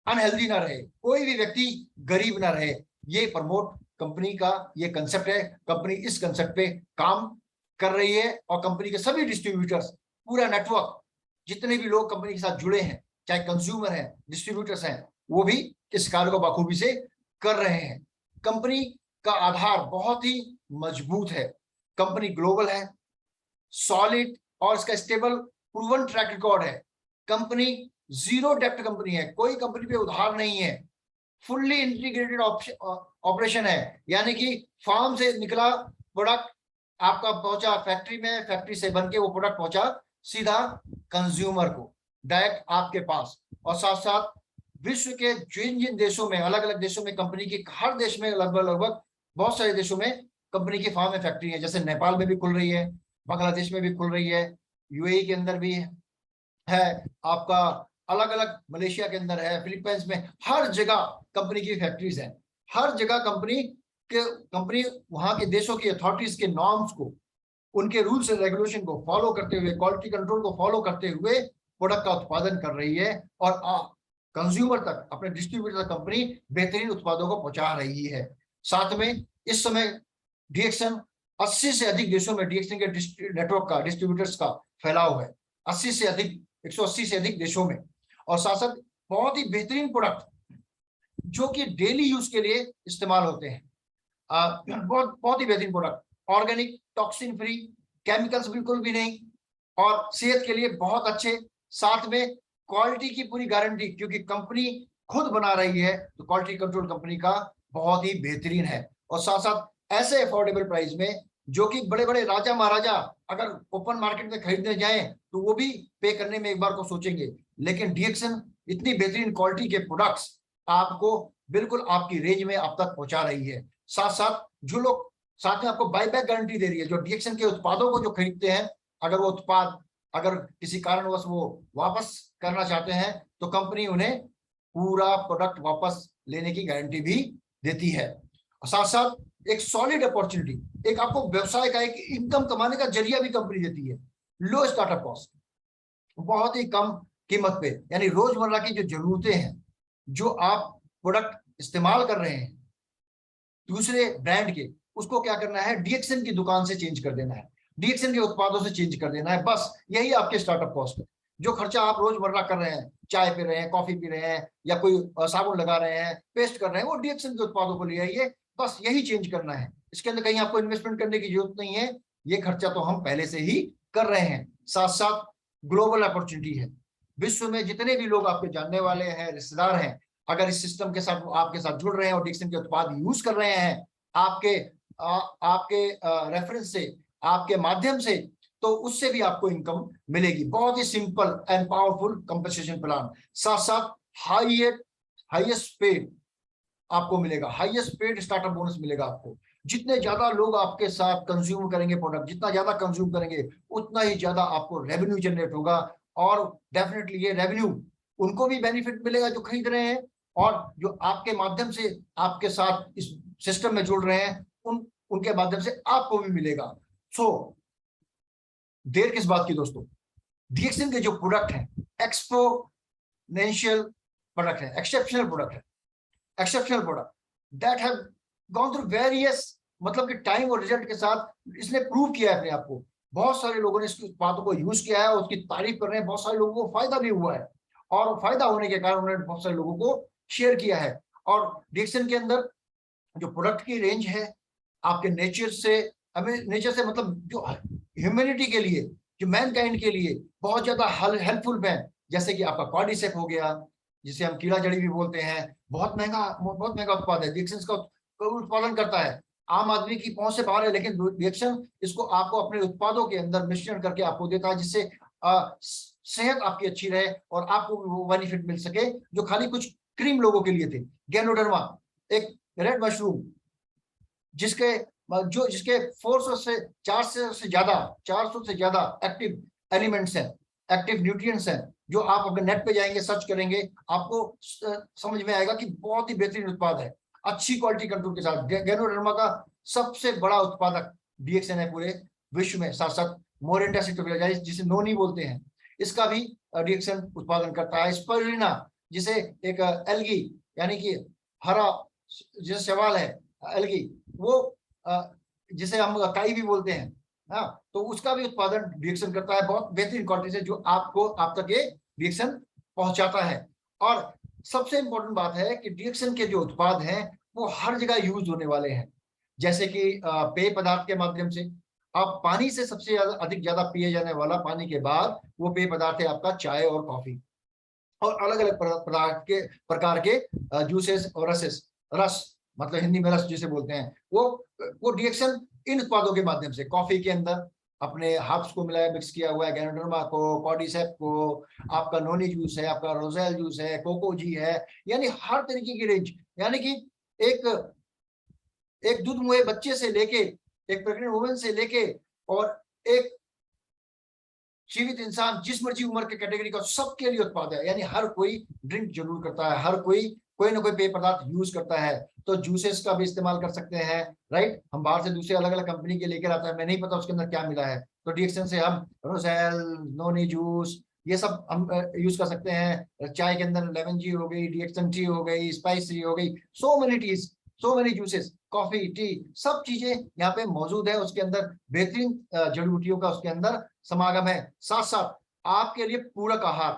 अनहेल्दी ना रहे, कोई भी व्यक्ति गरीब ना रहे। ये प्रमोट कंपनी का ये कंसेप्ट है। कंपनी इस कंसेप्ट पे काम कर रही है और कंपनी के सभी डिस्ट्रीब्यूटर्स, पूरा नेटवर्क, जितने भी लोग कंपनी के साथ जुड़े हैं, चाहे कंज्यूमर हैं, डिस्ट्रीब्यूटर्स हैं, वो भी इस कार्य को बखूबी से कर रहे हैं। कंपनी का आधार बहुत ही मजबूत है। कंपनी ग्लोबल है, सॉलिड और इसका स्टेबल प्रूवन ट्रैक रिकॉर्ड है। कंपनी जीरो डेप्ट कंपनी है, कोई कंपनी पे उधार नहीं है। फुल्ली इंटीग्रेटेड ऑपरेशन है, यानी कि फार्म से निकला प्रोडक्ट आपका पहुंचा फैक्ट्री में, फैक्ट्री से बनके वो प्रोडक्ट पहुंचा सीधा कंज्यूमर को डायरेक्ट आपके पास। और साथ साथ विश्व के जिन जिन देशों में, अलग अलग देशों में कंपनी की, हर देश में लगभग बहुत सारे देशों में कंपनी की फार्म में फैक्ट्री है। जैसे नेपाल में भी खुल रही है, बांग्लादेश में भी खुल रही है, यूएई के अंदर भी है आपका, अलग अलग मलेशिया के अंदर है, फिलीपींस में, हर जगह कंपनी की फैक्ट्रीज हैं। हर जगह कंपनी वहां के देशों की अथॉरिटीज के नॉर्म्स को, उनके रूल्स एंड रेगुलेशन को फॉलो करते हुए, क्वालिटी कंट्रोल को फॉलो करते हुए प्रोडक्ट का उत्पादन कर रही है और कंज्यूमर तक, अपने डिस्ट्रीब्यूटर तक कंपनी बेहतरीन उत्पादों को पहुंचा रही है। साथ में इस समय डीएक्सन 80 से अधिक देशों में डीएक्सन के नेटवर्क का, डिस्ट्रीब्यूटर्स का फैलाव है 80 से अधिक, 180 से अधिक देशों में। और साथ साथ बहुत ही बेहतरीन प्रोडक्ट जो कि डेली यूज के लिए इस्तेमाल होते हैं, बहुत ही बेहतरीन product, organic, toxin free, chemicals बिल्कुल भी नहीं और सेहत के लिए बहुत अच्छे। साथ में क्वालिटी की पूरी गारंटी, क्योंकि कंपनी खुद बना रही है तो क्वालिटी कंट्रोल कंपनी का बहुत ही बेहतरीन है। और साथ साथ ऐसे अफोर्डेबल प्राइस में जो कि बड़े बड़े राजा महाराजा अगर ओपन मार्केट में खरीदने जाएं तो वो भी पे करने में एक बार को सोचेंगे, लेकिन डीएक्सन इतनी बेहतरीन क्वालिटी के प्रोडक्ट्स आपको बिल्कुल आपकी रेंज में आप तक पहुंचा रही है। साथ साथ जो लोग साथ में आपको बाईबैक गारंटी दे रही है, जो डीएक्सन के उत्पादों को जो खरीदते हैं, अगर वो उत्पाद अगर किसी कारणवश वो वापस करना चाहते हैं तो कंपनी उन्हें पूरा प्रोडक्ट वापस लेने की गारंटी भी देती है। और साथ साथ एक सॉलिड अपॉर्चुनिटी, एक आपको व्यवसाय का एक इनकम कमाने का जरिया भी कंपनी देती है। लो स्टार्टअप कॉस्ट, बहुत ही कम कीमत पे, यानी रोजमर्रा की जो जरूरतें हैं, जो आप प्रोडक्ट इस्तेमाल कर रहे हैं दूसरे ब्रांड के, उसको क्या करना है, डीएक्सन की दुकान से चेंज कर देना है, डीएक्सन के उत्पादों से चेंज कर देना है। बस यही आपके स्टार्टअप कॉस्ट है। जो खर्चा आप रोजमर्रा कर रहे हैं, चाय पी रहे हैं, कॉफी पी रहे हैं या कोई साबुन लगा रहे हैं, पेस्ट कर रहे हैं, वो डीएक्सन के उत्पादों को ले आइए, बस यही चेंज करना है। इसके अंदर कहीं आपको इन्वेस्टमेंट करने की जरूरत नहीं है, ये खर्चा तो हम पहले से ही कर रहे हैं। साथ साथ ग्लोबल अपॉर्चुनिटी है, विश्व में जितने भी लोग आपके जानने वाले हैं, रिश्तेदार हैं, अगर इस सिस्टम के साथ आपके साथ जुड़ रहे हैं और डीएक्सन के उत्पाद यूज कर रहे हैं आपके रेफरेंस से, आपके माध्यम से, तो उससे भी आपको इनकम मिलेगी। बहुत ही simple and powerful compensation plan. साथ साथ हाईएस्ट पेड आपको मिलेगा, हाईएस्ट पेड स्टार्टअप बोनस मिलेगा आपको। जितने ज्यादा लोग आपके साथ कंज्यूम करेंगे प्रोडक्ट, जितना ज्यादा कंज्यूम करेंगे उतना ही ज्यादा आपको रेवेन्यू जनरेट होगा और डेफिनेटली ये रेवेन्यू उनको भी बेनिफिट मिलेगा जो खरीद रहे हैं और जो आपके माध्यम से आपके साथ इस सिस्टम में जुड़ रहे हैं उनके माध्यम से आपको भी मिलेगा। सो देर किस बात की दोस्तों, डीएक्सएन के जो प्रोडक्ट हैं एक्सपोनेंशियल प्रोडक्ट है, एक्सेप्शनल प्रोडक्ट है, exceptional product that have gone through various, मतलब कि टाइम और रिजल्ट के साथ इसने प्रूव किया है अपने आप को। बहुत सारे लोगों ने इसकी बातों को यूज किया है, उसकी तारीफ कर रहे हैं, बहुत सारे लोगों को फायदा भी हुआ है और फायदा होने के कारण उन्होंने बहुत सारे लोगों को शेयर किया है। और डीएक्सएन के अंदर जो प्रोडक्ट की रेंज है आपके नेचर से मतलब जो ह्यूमैनिटी के लिए, जो मैनकाइंड के लिए बहुत ज्यादा हेल्पफुल है। जैसे कि आपका कॉर्डिसेप हो गया, जिसे हम कीड़ा जड़ी भी बोलते हैं, बहुत महंगा उत्पाद है, डीएक्सएन का उत्पादन करता है, आम आदमी की पहुंच से बाहर है, लेकिन डीएक्सएन इसको आपको अपने उत्पादों के अंदर मिश्रण करके आपको देता है, जिससे सेहत आपकी अच्छी रहे और आपको वो बेनिफिट मिल सके जो खाली कुछ क्रीम लोगों के लिए थे। गैनोडर्मा एक रेड मशरूम जिसके 400 से 400 से ज्यादा एक्टिव एलिमेंट्स हैं, एक्टिव न्यूट्रिएंट्स हैं, जो आप अपने नेट पे जाएंगे सर्च करेंगे आपको समझ में आएगा कि बहुत ही बेहतरीन उत्पाद है, अच्छी क्वालिटी कंट्रोल के साथ। गैनोडर्मा का सबसे बड़ा उत्पादक डीएक्सएन है पूरे विश्व में, साथ साथ मोरिंडा सिटोफिला जिसे नोनी बोलते हैं, इसका भी डीएक्सएन उत्पादन करता है। स्पाइरुलिना जिसे एक एल्गी यानी कि हरा जिसे सवाल है एल्गी, वो जिसे हम काई भी बोलते हैं, हाँ, तो उसका भी उत्पादन डीएक्सएन करता है बहुत बेहतरीन क्वालिटी से, जो आपको आप तक ये डीएक्सएन पहुंचाता है। और सबसे इंपॉर्टेंट बात है कि डीएक्सएन के जो उत्पाद हैं वो हर जगह यूज होने वाले हैं, जैसे कि पेय पदार्थ के माध्यम से। आप पानी से सबसे ज्यादा पिए जाने वाला पानी के बाद वो पेय पदार्थ है आपका चाय और कॉफी, और अलग अलग प्रकार के जूसेस और रस मतलब हिंदी में रस जिसे बोलते हैं, वो डीएक्सएन इन उत्पादों के माध्यम से, कॉफी के अंदर अपने हर्ब्स को मिलाया मिक्स किया हुआ है, गैनोडर्मा को, कॉर्डिसेप को, आपका नोनी जूस है, आपका रोजेल जूस है, कोको जी है, यानी हर तरीके की रेंज, यानी कि एक दूध मुहे बच्चे से लेके, एक प्रेग्नेंट वुमेन से लेके और एक जीवित इंसान जिस मर्जी उम्र के कैटेगरी का सबके लिए उत्पाद है। यानी हर कोई ड्रिंक जरूर करता है, हर कोई ना कोई पेय पदार्थ यूज करता है, तो जूसेस का भी इस्तेमाल कर सकते हैं, राइट। हम बाहर से दूसरे अलग अलग कंपनी के लेकर आते हैं, मैं नहीं पता उसके अंदर क्या मिला है, तो डीएक्सएन से हम रोजेल, नोनी जूस, ये सब हम यूज कर सकते हैं। चाय के अंदर लेमन जी हो गई, डीएक्सएन टी हो गई, स्पाइस टी हो गई, so many juices, coffee, T, सब चीजें यहाँ पे मौजूद है। उसके अंदर बेहतरीन जड़ी बूटियों का उसके अंदर समागम है, साथ साथ आपके लिए पूरक आहार,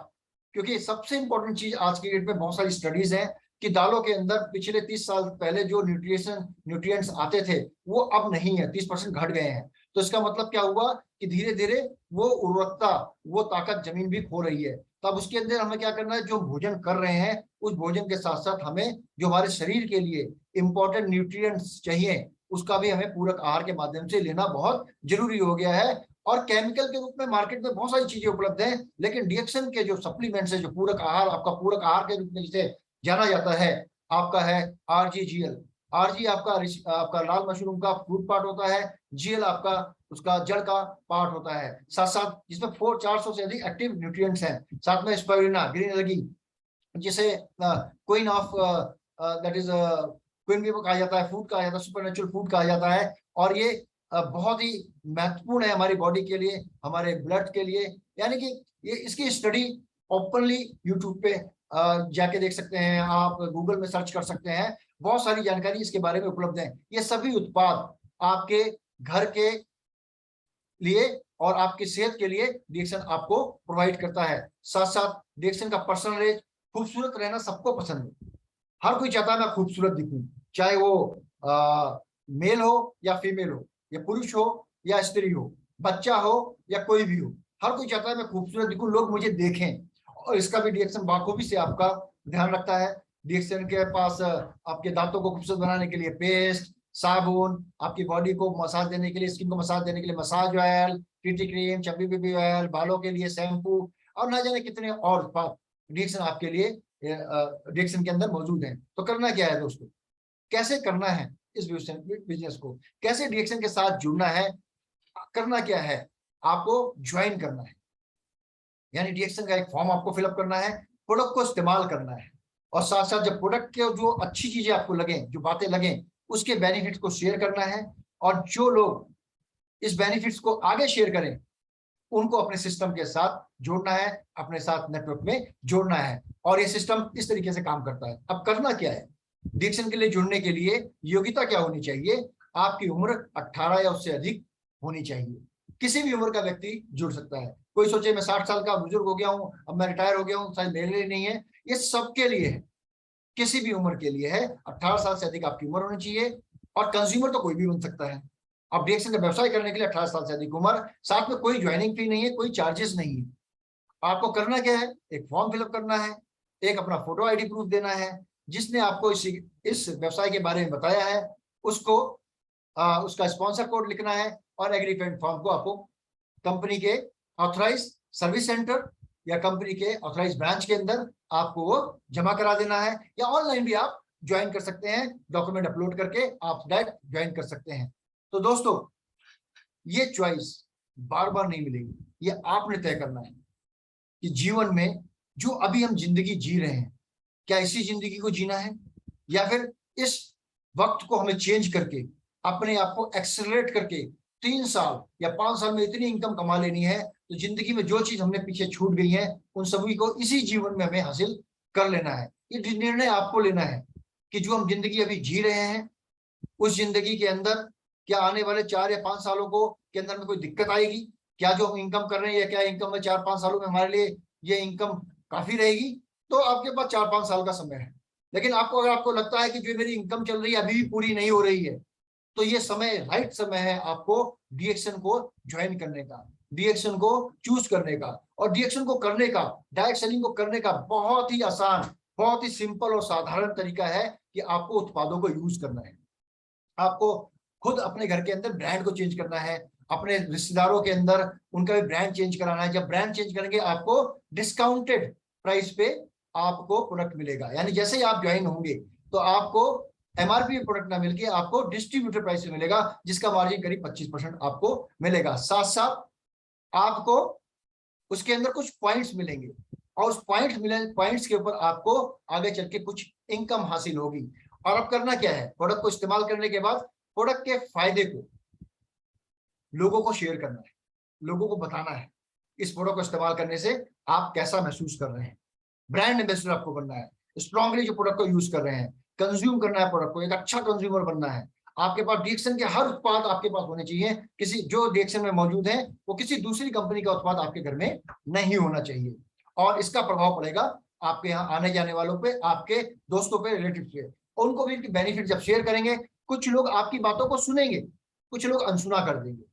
क्योंकि सबसे इंपॉर्टेंट चीज आज की डेट में बहुत सारी स्टडीज हैं कि दालों के अंदर पिछले 30 साल पहले जो न्यूट्रिएंट्स आते थे वो अब नहीं है, 30% घट गए हैं। तो इसका मतलब क्या हुआ कि धीरे धीरे वो उर्वरकता, वो ताकत जमीन भी खो रही है। तब उसके अंदर हमें क्या करना है, जो भोजन कर रहे हैं उस भोजन के साथ साथ हमें जो हमारे शरीर के लिए इंपॉर्टेंट न्यूट्रिएंट्स चाहिए उसका भी हमें पूरक आहार के माध्यम से लेना बहुत जरूरी हो गया है। और केमिकल के रूप में मार्केट में बहुत सारी चीजें उपलब्ध हैं, लेकिन डीएक्सएन के जो सप्लीमेंट्स है, जो पूरक आहार, आपका पूरक आहार के रूप में जिसे जाना जाता है, आपका है आरजीजीएल। आरजी आपका लाल मशरूम का फ्रूट पार्ट होता है, जीएल आपका उसका जड़ का पार्ट होता है, साथ साथ जिसमें 400 से अधिक एक्टिव न्यूट्रिएंट्स हैं, साथ में स्पाइरुलिना, ग्रीन एल्गी जिसे queen of that is queen भी कहा जाता है, फूड कहा जाता है, सुपरनेचुरल फूड कहा जाता है। और ये बहुत ही महत्वपूर्ण है हमारी बॉडी के लिए, हमारे ब्लड के लिए। यानी कि ये इसकी स्टडी ओपनली यूट्यूब पे जाके देख सकते हैं, आप गूगल में सर्च कर सकते हैं, बहुत सारी जानकारी इसके बारे में उपलब्ध है। ये सभी उत्पाद आपके घर के लिए और आपकी सेहत के लिए डीएक्सएन आपको प्रोवाइड करता है। साथ साथ डीएक्सएन का पर्सनल खूबसूरत रहना सबको पसंद है, हर कोई चाहता है मैं खूबसूरत दिखूं, चाहे वो मेल हो या फीमेल हो, या पुरुष हो या स्त्री हो, बच्चा हो या कोई भी हो, हर कोई चाहता है मैं खूबसूरत दिखूं, लोग मुझे देखें। और इसका भी डीएक्सएन बाखूबी से आपका ध्यान रखता है। डीएक्सएन के पास आपके दांतों को खूबसूरत बनाने के लिए पेस्ट, साबुन, आपकी बॉडी को मसाज देने के लिए, स्किन को मसाज देने के लिए massage oil, TT cream, champi baby oil, बालों के लिए शैम्पू, और ना जाने कितने और उत्पाद डीएक्सएन आपके लिए डीएक्सएन के अंदर मौजूद है। तो करना क्या है दोस्तों, कैसे करना है इस बिजनेस को, कैसे डीएक्सएन के साथ जुड़ना है, करना क्या है, आपको ज्वाइन करना है, यानी डीएक्सएन का एक फॉर्म आपको फिलअप करना है, प्रोडक्ट को इस्तेमाल करना है, और साथ साथ जब प्रोडक्ट के जो अच्छी चीजें आपको लगे, जो बातें लगे, उसके बेनिफिट्स को शेयर करना है। और जो लोग इस बेनिफिट्स को आगे शेयर करें उनको अपने सिस्टम के साथ जोड़ना है, अपने साथ नेटवर्क में जोड़ना है। और ये सिस्टम इस तरीके से काम करता है। अब करना क्या है? डिक्शन के लिए जुड़ने के लिए योग्यता क्या होनी चाहिए? आपकी उम्र 18 या उससे अधिक होनी चाहिए। किसी भी उम्र का व्यक्ति जुड़ सकता है। कोई सोचे मैं 60 साल का बुजुर्ग हो गया हूं, अब मैं रिटायर हो गया हूं, शायद मेरे लिए नहीं है। ये सबके लिए है, किसी भी उम्र के लिए है। 18 साल से अधिक आपकी उम्र होनी चाहिए। और कंज्यूमर तो कोई भी बन सकता है। अब डिएक्शन का व्यवसाय करने के लिए 18 साल से अधिक उम्र, साथ में कोई ज्वाइनिंग फी नहीं है, कोई चार्जेस नहीं है। आपको करना क्या है? एक फॉर्म फिलअप करना है, एक अपना फोटो आईडी प्रूफ देना है, जिसने आपको इस व्यवसाय के बारे में बताया है उसको उसका स्पॉन्सर कोड लिखना है। और एग्रीमेंट फॉर्म को आपको कंपनी के ऑथराइज सर्विस सेंटर या कंपनी के ऑथराइज ब्रांच के अंदर आपको वो जमा करा देना है। या ऑनलाइन भी आप ज्वाइन कर सकते हैं, डॉक्यूमेंट अपलोड करके आप डायरेक्ट ज्वाइन कर सकते हैं। तो दोस्तों, ये चॉइस बार बार नहीं मिलेगी। ये आपने तय करना है कि जीवन में जो अभी हम जिंदगी जी रहे हैं, क्या इसी जिंदगी को जीना है, या फिर इस वक्त को हमें चेंज करके अपने आप को एक्सेलरेट करके 3 साल या 5 साल में इतनी इनकम कमा लेनी है तो जिंदगी में जो चीज हमने पीछे छूट गई है उन सभी को इसी जीवन में हमें हासिल कर लेना है। ये निर्णय आपको लेना है कि जो हम जिंदगी अभी जी रहे हैं उस जिंदगी के अंदर क्या आने वाले 4 या 5 सालों को के अंदर में कोई दिक्कत आएगी? क्या जो हम इनकम कर रहे हैं या क्या इनकम में 4-5 सालों में हमारे लिए ये इनकम काफी रहेगी? तो आपके पास 4-5 साल का समय है। लेकिन आपको अगर आपको लगता है कि जो मेरी इनकम चल रही है अभी भी पूरी नहीं हो रही है, तो ये समय राइट समय है आपको डीएक्शन को ज्वाइन करने का, डीएक्शन को चूज करने का। और डीएक्शन को करने का, डायरेक्ट सेलिंग को करने का बहुत ही आसान, बहुत ही सिंपल और साधारण तरीका है कि आपको उत्पादों को यूज करना है। आपको खुद अपने घर के अंदर ब्रांड को चेंज करना है, अपने रिश्तेदारों के अंदर उनका भी ब्रांड चेंज कराना है। जब ब्रांड चेंज करेंगे आपको डिस्काउंटेड प्राइस पे आपको प्रोडक्ट मिलेगा। यानी जैसे ही आप ज्वाइन होंगे तो आपको एमआरपी प्रोडक्ट ना मिलके आपको डिस्ट्रीब्यूटर प्राइस में मिलेगा, जिसका मार्जिन करीब 25% आपको मिलेगा। साथ साथ आपको उसके अंदर कुछ पॉइंट्स मिलेंगे और उस पॉइंट्स के ऊपर आपको आगे चल के कुछ इनकम हासिल होगी। और अब करना क्या है? प्रोडक्ट को इस्तेमाल करने के बाद प्रोडक्ट के फायदे को लोगों को शेयर करना है, लोगों को बताना है इस प्रोडक्ट को इस्तेमाल करने से आप कैसा महसूस कर रहे हैं। ब्रांड एम्बेसडर आपको बनना है, स्ट्रांगली जो प्रोडक्ट को यूज कर रहे हैं कंज्यूम करना है, प्रोडक्ट को एक अच्छा कंज्यूमर बनना है। आपके पास डीएक्शन के हर उत्पाद आपके पास होने चाहिए। किसी जो डीएक्शन में मौजूद है वो किसी दूसरी कंपनी का उत्पाद आपके घर में नहीं होना चाहिए। और इसका प्रभाव पड़ेगा आपके यहाँ आने जाने वालों पे, आपके दोस्तों पे, रिलेटिव पे। उनको भी बेनिफिट जब शेयर करेंगे, कुछ लोग आपकी बातों को सुनेंगे, कुछ लोग अनसुना कर देंगे,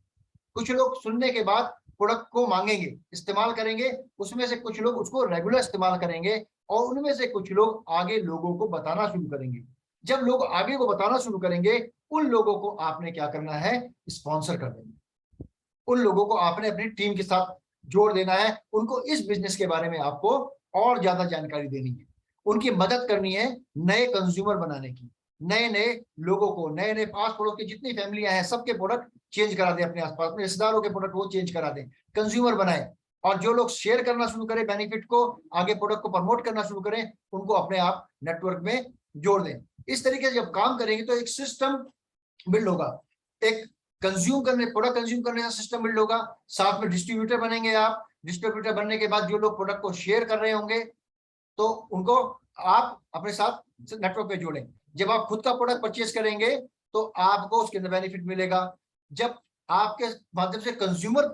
कुछ लोग सुनने के बाद प्रोडक्ट को मांगेंगे, इस्तेमाल करेंगे, उसमें से कुछ लोग उसको रेगुलर इस्तेमाल करेंगे और उनमें से कुछ लोग आगे लोगों को बताना शुरू करेंगे। जब लोग आगे को बताना शुरू करेंगे, उन लोगों को आपने क्या करना है? स्पॉन्सर कर देना। उन लोगों को आपने अपनी टीम के साथ जोड़ देना है। उनको इस बिजनेस के बारे में आपको और ज्यादा जानकारी देनी है, उनकी मदद करनी है नए कंज्यूमर बनाने की। नए नए लोगों को, नए नए पास पड़ोस की जितनी फैमिलियां हैं सबके प्रोडक्ट चेंज करा दें, अपने आसपास में रिश्तेदारों के प्रोडक्ट वो चेंज करा दें, कंज्यूमर बनाए। और जो लोग शेयर करना शुरू करें बेनिफिट को, आगे प्रोडक्ट को प्रमोट करना शुरू करें, उनको अपने आप नेटवर्क में जोड़ दें। इस तरीके से जब काम करेंगे तो एक सिस्टम बिल्ड होगा, एक प्रोडक्ट कंज्यूम करने का सिस्टम बिल्ड होगा। साथ में डिस्ट्रीब्यूटर बनेंगे आप। डिस्ट्रीब्यूटर बनने के बाद जो लोग प्रोडक्ट को शेयर कर रहे होंगे तो उनको आप अपने साथ नेटवर्क पे जोड़ें। जब आप खुद का प्रोडक्ट परचेज करेंगे तो आपको उसके अंदर बेनिफिट मिलेगा। जब आपके माध्यम से कंज्यूमर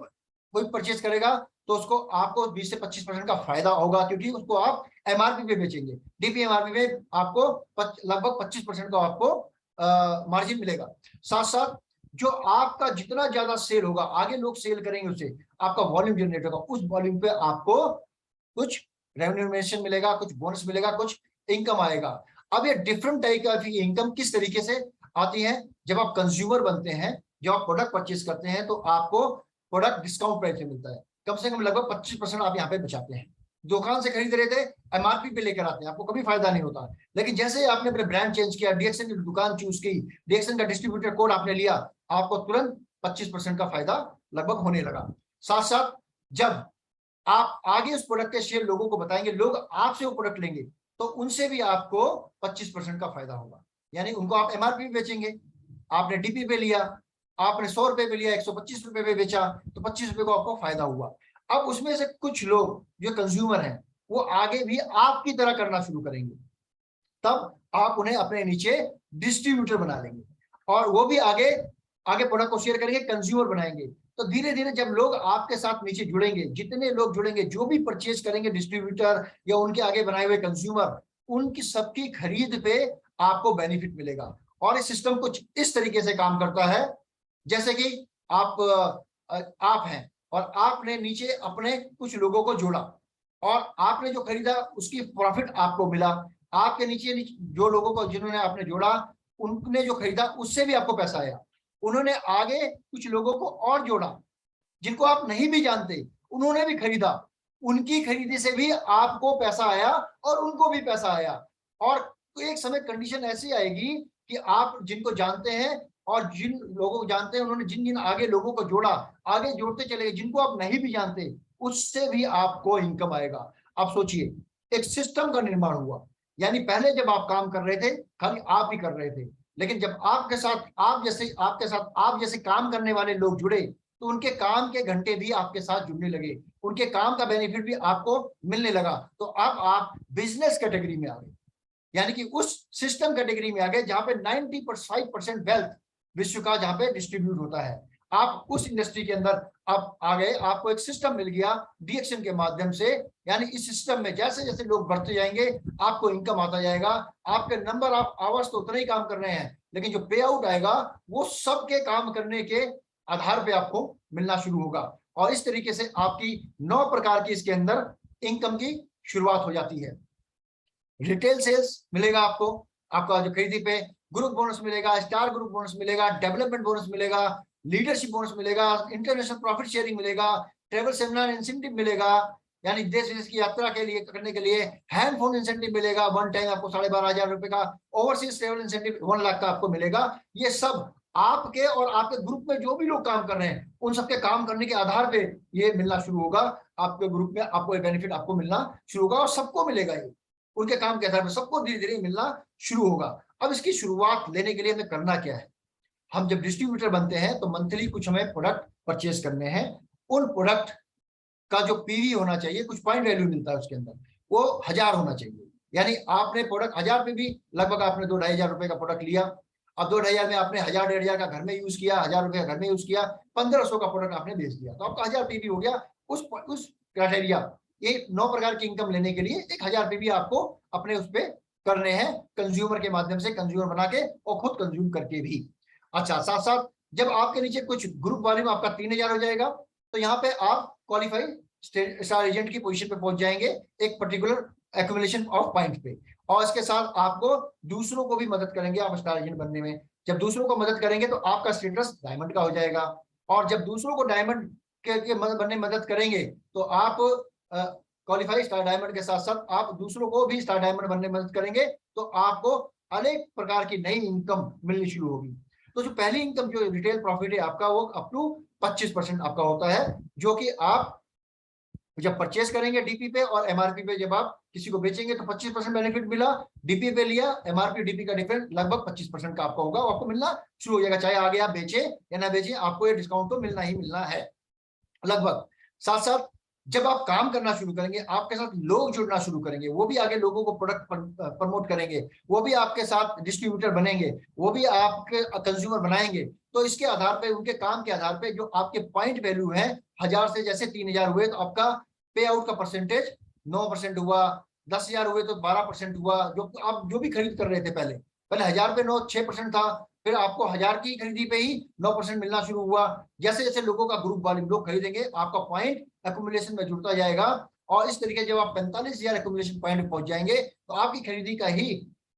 कोई परचेज करेगा तो उसको आपको 20 से 25% का फायदा होगा, क्योंकि उसको आप एमआरपी पे बेचेंगे। डीपी एमआरपी पे आपको लगभग 25% का आपको मार्जिन मिलेगा। साथ साथ जो आपका जितना ज्यादा सेल होगा, आगे लोग सेल करेंगे, उससे आपका वॉल्यूम जनरेट होगा। उस वॉल्यूम पे आपको कुछ रेम्यूनरेशन मिलेगा, कुछ बोनस मिलेगा, कुछ इनकम आएगा। अब ये डिफरेंट टाइप की इनकम किस तरीके से आती है? जब आप कंज्यूमर बनते हैं, जब आप प्रोडक्ट परचेज करते हैं तो आपको प्रोडक्ट डिस्काउंट प्राइस में मिलता है। कम से कम लगभग 25% आप यहाँ पे बचाते हैं। दुकान से खरीद रहे थे, एमआरपी पे लेकर आते हैं, आपको कभी फायदा नहीं होता। लेकिन जैसे ही आपने अपने ब्रांड चेंज किया, डीएक्शन की दुकान चूज की, डीएक्शन का डिस्ट्रीब्यूटर कोड आपने लिया, आपको तुरंत 25% का फायदा लगभग होने लगा। साथ साथ जब आप आगे उस प्रोडक्ट के शेयर लोगों को बताएंगे, लोग आपसे वो प्रोडक्ट लेंगे, तो उनसे भी आपको 25% का फायदा होगा। यानी उनको आप एमआरपी पे बेचेंगे, आपने डीपी पे लिया, आपने 100 रुपए पे लिया, 125 रुपए पे बेचा, तो 25 रुपए को आपको फायदा हुआ। अब उसमें से कुछ लोग जो कंज्यूमर हैं वो आगे भी आपकी तरह करना शुरू करेंगे, तब आप उन्हें अपने नीचे डिस्ट्रीब्यूटर बना लेंगे और वो भी आगे आगे प्रोडक्ट को शेयर करेंगे, कंज्यूमर बनाएंगे। तो धीरे धीरे जब लोग आपके साथ नीचे जुड़ेंगे, जितने लोग जुड़ेंगे, जो भी परचेज करेंगे डिस्ट्रीब्यूटर या उनके आगे बनाए हुए कंज्यूमर, उनकी सबकी खरीद पे आपको बेनिफिट मिलेगा। और इस सिस्टम कुछ इस तरीके से काम करता है, जैसे कि आप हैं और आपने नीचे अपने कुछ लोगों को जोड़ा और आपने जो खरीदा उसकी प्रॉफिट आपको मिला। आपके नीचे जो लोगों को जिन्होंने आपने जोड़ा, उनने जो खरीदा उससे भी आपको पैसा आया। उन्होंने आगे कुछ लोगों को और जोड़ा जिनको आप नहीं भी जानते, उन्होंने भी खरीदा, उनकी खरीदी से भी आपको पैसा आया और उनको भी पैसा आया। और तो एक समय कंडीशन ऐसी आएगी कि आप जिनको जानते हैं और जिन लोगों को जानते हैं, उन्होंने जिन जिन आगे लोगों को जोड़ा, आगे जोड़ते चले गए, जिनको आप नहीं भी जानते, उससे भी आपको इनकम आएगा। आप सोचिए, एक सिस्टम का निर्माण हुआ। यानी पहले जब आप काम कर रहे थे, खाली आप ही कर रहे थे, लेकिन जब आपके साथ आप जैसे काम करने वाले लोग जुड़े, तो उनके काम के घंटे भी आपके साथ जुड़ने लगे, उनके काम का बेनिफिट भी आपको मिलने लगा। तो अब आप बिजनेस कैटेगरी में आ गए, यानी कि उस सिस्टम कैटेगरी में आ गए जहां पे 95% वेल्थ विश्व का जहां पे डिस्ट्रीब्यूट होता है। आप उस इंडस्ट्री के अंदर आप आ गए, आपको एक सिस्टम मिल गया डीएक्शन के माध्यम से। यानी इस सिस्टम में जैसे जैसे लोग बढ़ते जाएंगे, आपको इनकम आता जाएगा। आपके नंबर ऑफ आवर्स तो उतना ही काम कर रहे हैं, लेकिन जो पे आउट आएगा वो सबके काम करने के आधार पे आपको मिलना शुरू होगा। और इस तरीके से आपकी 9 प्रकार की इसके अंदर इनकम की शुरुआत हो जाती है। रिटेल सेल्स मिलेगा आपको, आपका जो खरीदी पे ग्रुप बोनस मिलेगा, स्टार ग्रुप बोनस मिलेगा, डेवलपमेंट बोनस मिलेगा, लीडरशिप बोनस मिलेगा, इंटरनेशनल प्रॉफिट शेयरिंग मिलेगा, ट्रेवल सेमिनार इंसेंटिव मिलेगा, यानी देश विदेश की यात्रा के लिए करने के लिए हैंड फोन इंसेंटिव मिलेगा, वन टाइम आपको 12,500 रुपए का, ओवरसीज ट्रेवल इंसेंटिव 1 लाख का आपको मिलेगा। ये सब आपके और आपके ग्रुप में जो भी लोग काम कर रहे हैं, उन सबके काम करने के आधार पे ये मिलना शुरू होगा। आपके ग्रुप में आपको ये बेनिफिट आपको मिलना शुरू होगा और सबको मिलेगा, ये उनके काम के आधार पर सबको धीरे धीरे मिलना शुरू होगा। अब इसकी शुरुआत लेने के लिए हमें करना क्या है? हम जब डिस्ट्रीब्यूटर बनते हैं तो मंथली कुछ हमें प्रोडक्ट परचेज करने हैं। उन प्रोडक्ट का जो पीवी होना चाहिए, कुछ पॉइंट वैल्यू मिलता है उसके अंदर, वो 1000 होना चाहिए। यानी आपने प्रोडक्ट 1000 पे भी लगभग आपने 2-2,500 रुपए का प्रोडक्ट लिया। अब 2-2,500 में आपने 1000-1,500 का घर में यूज किया, 1000 रुपए का घर में यूज किया, 1500 का प्रोडक्ट आपने बेच दिया, तो आपका 1000 पीवी हो गया। उस क्राइटेरिया, ये 9 प्रकार की इनकम लेने के लिए 1000 पीवी आपको अपने उस पे करने हैं, कंज्यूमर के माध्यम से, कंज्यूमर बना के और खुद कंज्यूम करके भी। अच्छा, साथ साथ जब आपके नीचे कुछ ग्रुप वाले में आपका 3000 हो जाएगा, तो यहाँ पे आप क्वालिफाइड स्टार एजेंट की पोजीशन पे पहुंच जाएंगे, एक पर्टिकुलर एक्यूमुलेशन ऑफ पॉइंट पे। और इसके साथ आपको दूसरों को भी मदद करेंगे आप स्टार एजेंट बनने में। जब दूसरों को मदद करेंगे तो आपका स्टेटस डायमंड का हो जाएगा। और जब दूसरों को डायमंड के बनने में मदद करेंगे तो आप क्वालिफाइड स्टार डायमंड के साथ साथ आप दूसरों को भी स्टार डायमंड बनने में मदद करेंगे, तो आपको अनेक प्रकार की नई इनकम मिलनी शुरू होगी। तो जो पहली इनकम जो रिटेल प्रॉफिट है आपका, वो अप टू 25% आपका होता है, जो कि आप जब परचेस करेंगे डीपी पे और एमआरपी पे जब आप किसी को बेचेंगे तो 25% बेनिफिट मिला। डीपी पे लिया, एमआरपी डीपी का डिफरेंस लगभग 25% का आपका होगा, आपको मिलना शुरू हो जाएगा। चाहे आगे आप बेचे या ना बेचे, आपको ये डिस्काउंट तो मिलना ही मिलना है लगभग। साथ साथ जब आप काम करना शुरू करेंगे, आपके साथ लोग जुड़ना शुरू करेंगे, वो भी आगे लोगों को प्रोडक्ट प्रमोट करेंगे, वो भी आपके साथ डिस्ट्रीब्यूटर बनेंगे, वो भी आपके कंज्यूमर बनाएंगे। तो इसके आधार पे, उनके काम के आधार पे जो आपके पॉइंट वैल्यू है, 1000 से जैसे 3000 हुए तो आपका पे आउट का परसेंटेज 9% हुआ, 10,000 हुए तो 12% हुआ। जो आप जो भी खरीद कर रहे थे पहले 1000 पे 6% था, फिर आपको 1000 की खरीदी पे ही 9% मिलना शुरू हुआ। जैसे जैसे लोगों का ग्रुप वाले लोग खरीदेंगे, आपका पॉइंट एक्यूमुलेशन में जुड़ता जाएगा। और इस तरीके जब आप 45,000 एक्यूमुलेशन पॉइंट पहुंच जाएंगे, तो आपकी खरीदी का ही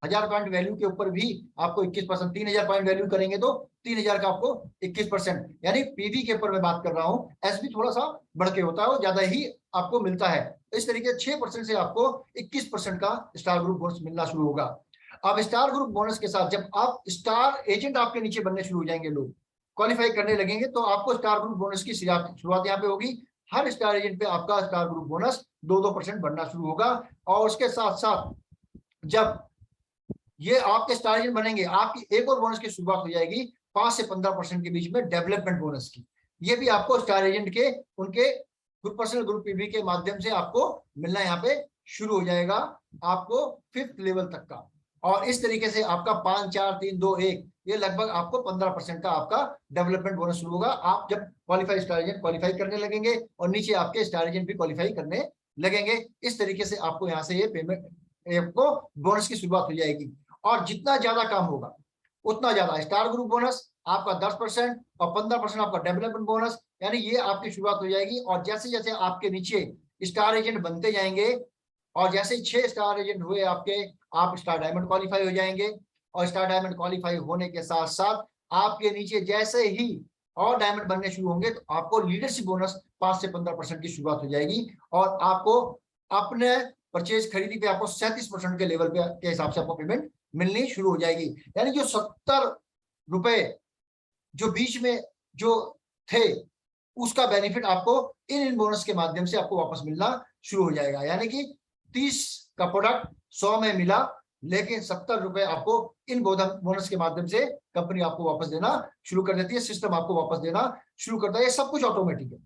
1000 पॉइंट वैल्यू के ऊपर भी आपको 21%, 3000 पॉइंट वैल्यू करेंगे तो 3000 का आपको 21%, यानी पीवी के ऊपर मैं बात कर रहा हूँ। एसबी थोड़ा सा बढ़ के होता है, वो ज्यादा ही आपको मिलता है। इस तरीके 6% से आपको 21% का स्टार ग्रुप बोनस मिलना शुरू होगा। अब स्टार ग्रुप बोनस के साथ जब आप स्टार एजेंट आपके नीचे बनने शुरू हो जाएंगे, लोग क्वालिफाई करने लगेंगे, तो आपको स्टार ग्रुप बोनस की शुरुआत यहाँ पे होगी। हर स्टार एजेंट पे आपका स्टार ग्रुप बोनस 2-2% बढ़ना शुरू होगा। और उसके साथ साथ जब ये आपके स्टार एजेंट बनेंगे, आपकी एक और बोनस की शुरुआत हो जाएगी 5 से 15% के बीच में, डेवलपमेंट बोनस की। ये भी आपको स्टार एजेंट के उनके ग्रुप पर्सनल ग्रुप पीवी के माध्यम से आपको मिलना यहाँ पे शुरू हो जाएगा, आपको 5th लेवल तक का। और इस तरीके से आपका 5, 4, 3, 2, 1 ये लगभग आपको 15% का आपका डेवलपमेंट बोनस शुरू होगा। आप जब क्वालिफाई स्टार एजेंट क्वालिफाई करने लगेंगे और नीचे आपके स्टार एजेंट भी क्वालिफाई करने लगेंगे, इस तरीके से आपको यहाँ से ये पेमेंट आपको बोनस की शुरुआत हो जाएगी। और जितना ज्यादा काम होगा उतना ज्यादा स्टार ग्रुप बोनस आपका 10% और 15% आपका डेवलपमेंट बोनस, यानी ये आपकी शुरुआत हो जाएगी। और जैसे जैसे आपके नीचे स्टार एजेंट बनते जाएंगे और जैसे 6 स्टार एजेंट हुए आपके, आप स्टार डायमंड क्वालिफाई हो जाएंगे। और स्टार डायमंड क्वालिफाई होने के साथ साथ आपके नीचे जैसे ही और डायमंड बनने शुरू होंगे तो आपको लीडरशिप बोनस 5 से 15% की शुरुआत हो जाएगी। और आपको अपने परचेज खरीदी पे आपको 37% के लेवल पे के हिसाब से आपको पेमेंट मिलनी शुरू हो जाएगी। यानी जो 70 रुपए जो बीच में जो थे उसका बेनिफिट आपको इन बोनस के माध्यम से आपको वापस मिलना शुरू हो जाएगा। यानी कि 30 का प्रोडक्ट 100 में मिला, लेकिन 70 रुपए आपको इन बोनस के माध्यम से कंपनी आपको वापस देना शुरू कर देती है, सिस्टम आपको वापस देना शुरू करता है। ये सब कुछ ऑटोमेटिक है।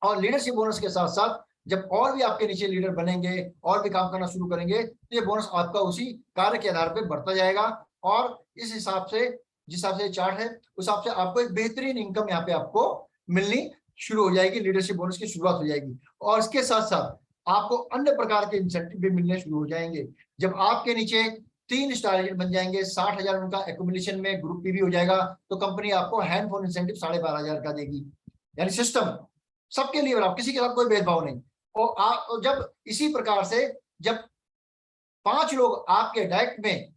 और लीडरशिप बोनस के साथ साथ जब और भी आपके नीचे लीडर बनेंगे और भी काम करना शुरू करेंगे तो ये बोनस आपका उसी कार्य के आधार पर बढ़ता जाएगा। और इस हिसाब से जिस हिसाब से चार्ट है उस हिसाब से आपको एक बेहतरीन इनकम यहाँ पे आपको मिलनी शुरू हो जाएगी, लीडरशिप बोनस की शुरुआत हो जाएगी। और इसके साथ साथ आपको अन्य प्रकार के इंसेंटिव भी मिलने शुरू हो जाएंगे। जब आपके नीचे 3 स्टार एजेंट बन जाएंगे, 60,000 उनका एक्यूमुलेशन में ग्रुप पीवी हो जाएगा, तो कंपनी आपको हैंड फोन इंसेंटिव 12,500 का देगी। यानी सिस्टम सबके लिए बराबर, किसी के साथ कोई भेदभाव नहीं। और जब इसी प्रकार से जब 5 लोग आपके डायरेक्ट में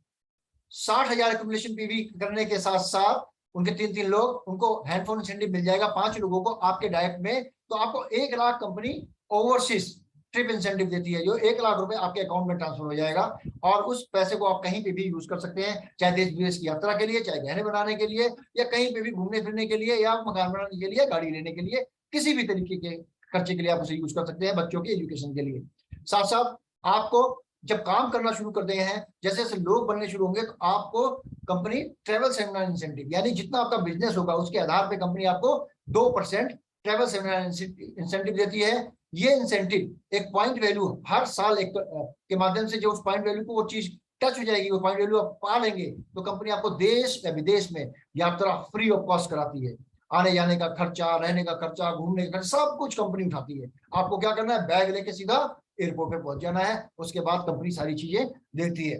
60,000 एक्यूमुलेशन पीवी करने के साथ साथ उनके 3-3 लोग उनको हैंडफोन इंसेंटिव मिल जाएगा 5 लोगों को आपके डायरेक्ट में, तो आपको 1 lakh company overseas trip incentive देती है, जो 1 लाख रुपए आपके अकाउंट में ट्रांसफर हो जाएगा। और उस पैसे को आप कहीं पे भी यूज कर सकते हैं, चाहे देश विदेश की यात्रा के लिए, चाहे गहने बनाने के लिए, या कहीं पे भी घूमने फिरने के लिए, या मकान बनाने के लिए, गाड़ी लेने के लिए, किसी भी तरीके के खर्चे के लिए आप उसे यूज कर सकते हैं, बच्चों के एजुकेशन के लिए। साथ साथ आपको जब काम करना शुरू कर दिए हैं, जैसे जैसे लोग बनने शुरू होंगे, तो आपको कंपनी ट्रेवल सेमिनार इंसेंटिव, यानी जितना आपका बिजनेस होगा उसके आधार पे कंपनी आपको 2% ट्रेवल सेमिनार इंसेंटिव देती है। ये इंसेंटिव एक पॉइंट वैल्यू हर साल एक के माध्यम से, जो उस पॉइंट वैल्यू को वो चीज टच हो जाएगी, वो पॉइंट वैल्यू आप पा लेंगे, तो कंपनी आपको देश या विदेश में यात्रा फ्री ऑफ कॉस्ट कराती है। आने जाने का खर्चा, रहने का खर्चा, घूमने का खर्चा, सब कुछ कंपनी उठाती है। आपको क्या करना है, बैग लेके सीधा एयरपोर्ट पे पहुंच जाना है, उसके बाद कंपनी सारी चीजें देती है।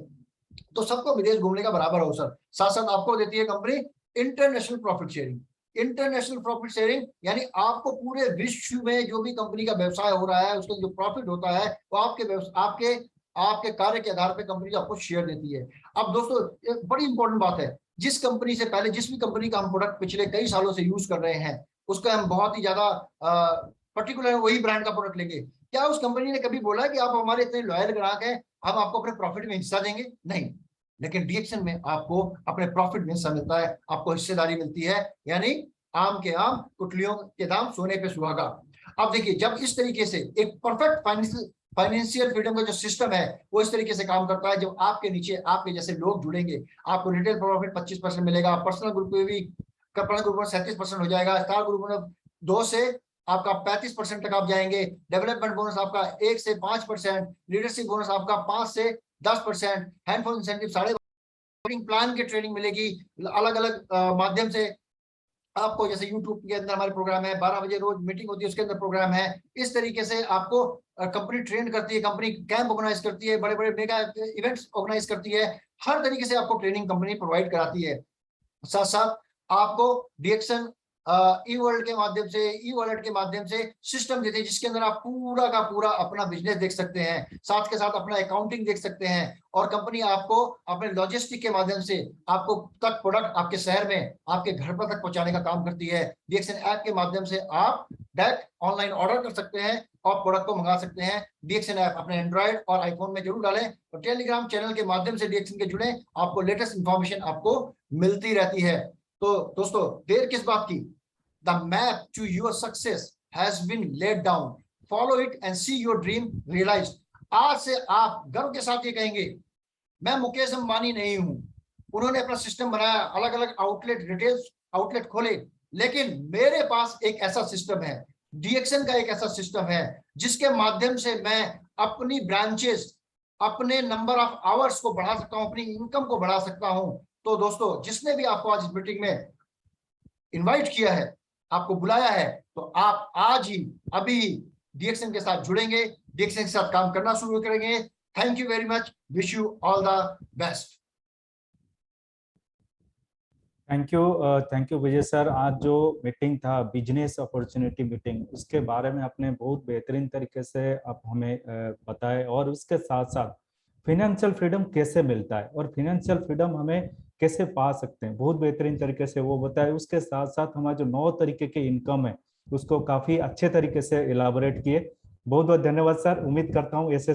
तो सबको विदेश घूमने का बराबर अवसर। साथ साथ आपको देती है company international profit sharing. International profit sharing यानी आपको पूरे विश्व में जो भी कंपनी का व्यवसाय हो रहा है उसका जो प्रॉफिट होता है वो आपके आपके कार्य के आधार पर कंपनी आपको शेयर देती है। अब दोस्तों एक बड़ी इंपॉर्टेंट बात है, जिस कंपनी से पहले जिस भी कंपनी का हम प्रोडक्ट पिछले कई सालों से यूज कर रहे हैं उसका हम बहुत ही ज्यादा पर्टिकुलर वही ब्रांड का प्रोडक्ट लेंगे, क्या उस कंपनी ने कभी बोला कि आप हमारे इतने लॉयल ग्राहक हैं, हम आपको अपने प्रॉफिट में हिस्सा देंगे? नहीं। लेकिन डीएक्शन में आपको अपने प्रॉफिट में हिस्सा मिलता है, आपको हिस्सेदारी मिलती है, यानी आम के आम कुटलियों के दाम सोने पे सुहागा। अब देखिए, जब इस तरीके से एक परफेक्ट फाइनेंशियल फ्रीडम का जो सिस्टम है वो इस तरीके से काम करता है, जब आपके नीचे आपके जैसे लोग जुड़ेंगे, आपको रिटेल प्रॉफिट 25% मिलेगा, पर्सनल ग्रुप में भी 37% हो जाएगा, स्टार ग्रुप में 2 से आपका 35% तक आप जाएंगे, डेवलपमेंट बोनस आपका 1 से 5%, लीडरशिप बोनस आपका 5 से 10%, हैंडफोन इंसेंटिव 5.5 प्लान की ट्रेनिंग मिलेगी अलग अलग माध्यम से आपको, जैसे यूट्यूब के अंदर हमारे प्रोग्राम है, 12 बजे रोज मीटिंग होती है उसके अंदर प्रोग्राम है। इस तरीके से आपको कंपनी ट्रेन करती है, कंपनी कैंप ऑर्गेनाइज करती है, बड़े बड़े मेगा इवेंट्स ऑर्गेनाइज करती है, हर तरीके से आपको ट्रेनिंग कंपनी प्रोवाइड कराती है। साथ साथ आपको डीएक्शन ई वर्ल्ड के माध्यम से, ई वॉलेट के माध्यम से सिस्टम देते हैं जिसके अंदर आप पूरा का पूरा अपना बिजनेस देख सकते हैं, साथ के साथ अपना अकाउंटिंग देख सकते हैं, और कंपनी आपको अपने लॉजिस्टिक के माध्यम से आपको तक प्रोडक्ट आपके शहर में आपके घर पर तक पहुंचाने का काम करती है। डीएक्शन ऐप के माध्यम से आप डायरेक्ट ऑनलाइन ऑर्डर कर सकते हैं और प्रोडक्ट को मंगा सकते हैं। डीएक्शन ऐप अपने एंड्रॉइड और आईफोन में जरूर डालें और टेलीग्राम चैनल के माध्यम से डीएक्शन के जुड़े, आपको लेटेस्ट इंफॉर्मेशन आपको मिलती रहती है। तो दोस्तों देर किस बात की, the map to your success has been laid down, follow it and see your dream realized। आज से आप गर्व के साथ ये कहेंगे मैं मुकेश अंबानी नहीं हूं। उन्होंने अपना सिस्टम बनाया, अलग अलग आउटलेट, रिटेल आउटलेट खोले, लेकिन मेरे पास एक ऐसा सिस्टम है, डीएक्सन का एक ऐसा सिस्टम है जिसके माध्यम से मैं अपनी ब्रांचेस, अपने नंबर ऑफ आवर्स को बढ़ा सकता हूं, अपनी इनकम को बढ़ा सकता हूं। तो दोस्तों, जिसने भी आपको आज इस मीटिंग में इनवाइट किया है, आपको बुलाया है, तो आप आज ही अभी डीएक्सन के साथ जुड़ेंगे, डीएक्सन के साथ काम करना शुरू करेंगे। Thank you very much, wish you all the best.
Thank you Vijay sir. आज जो मीटिंग था बिजनेस अपॉर्चुनिटी मीटिंग, उसके बारे में आपने बहुत बेहतरीन तरीके से आप हमें बताए, और उसके साथ साथ फिनेंशियल फ्रीडम कैसे मिलता है और फिनेंशियल फ्रीडम हमें कैसे पा सकते हैं, बहुत बेहतरीन तरीके से वो बताए। उसके साथ साथ हमारे जो 9 तरीके के इनकम है उसको काफी अच्छे तरीके से इलाबोरेट किए। बहुत बहुत धन्यवाद सर। उम्मीद करता हूँ ऐसे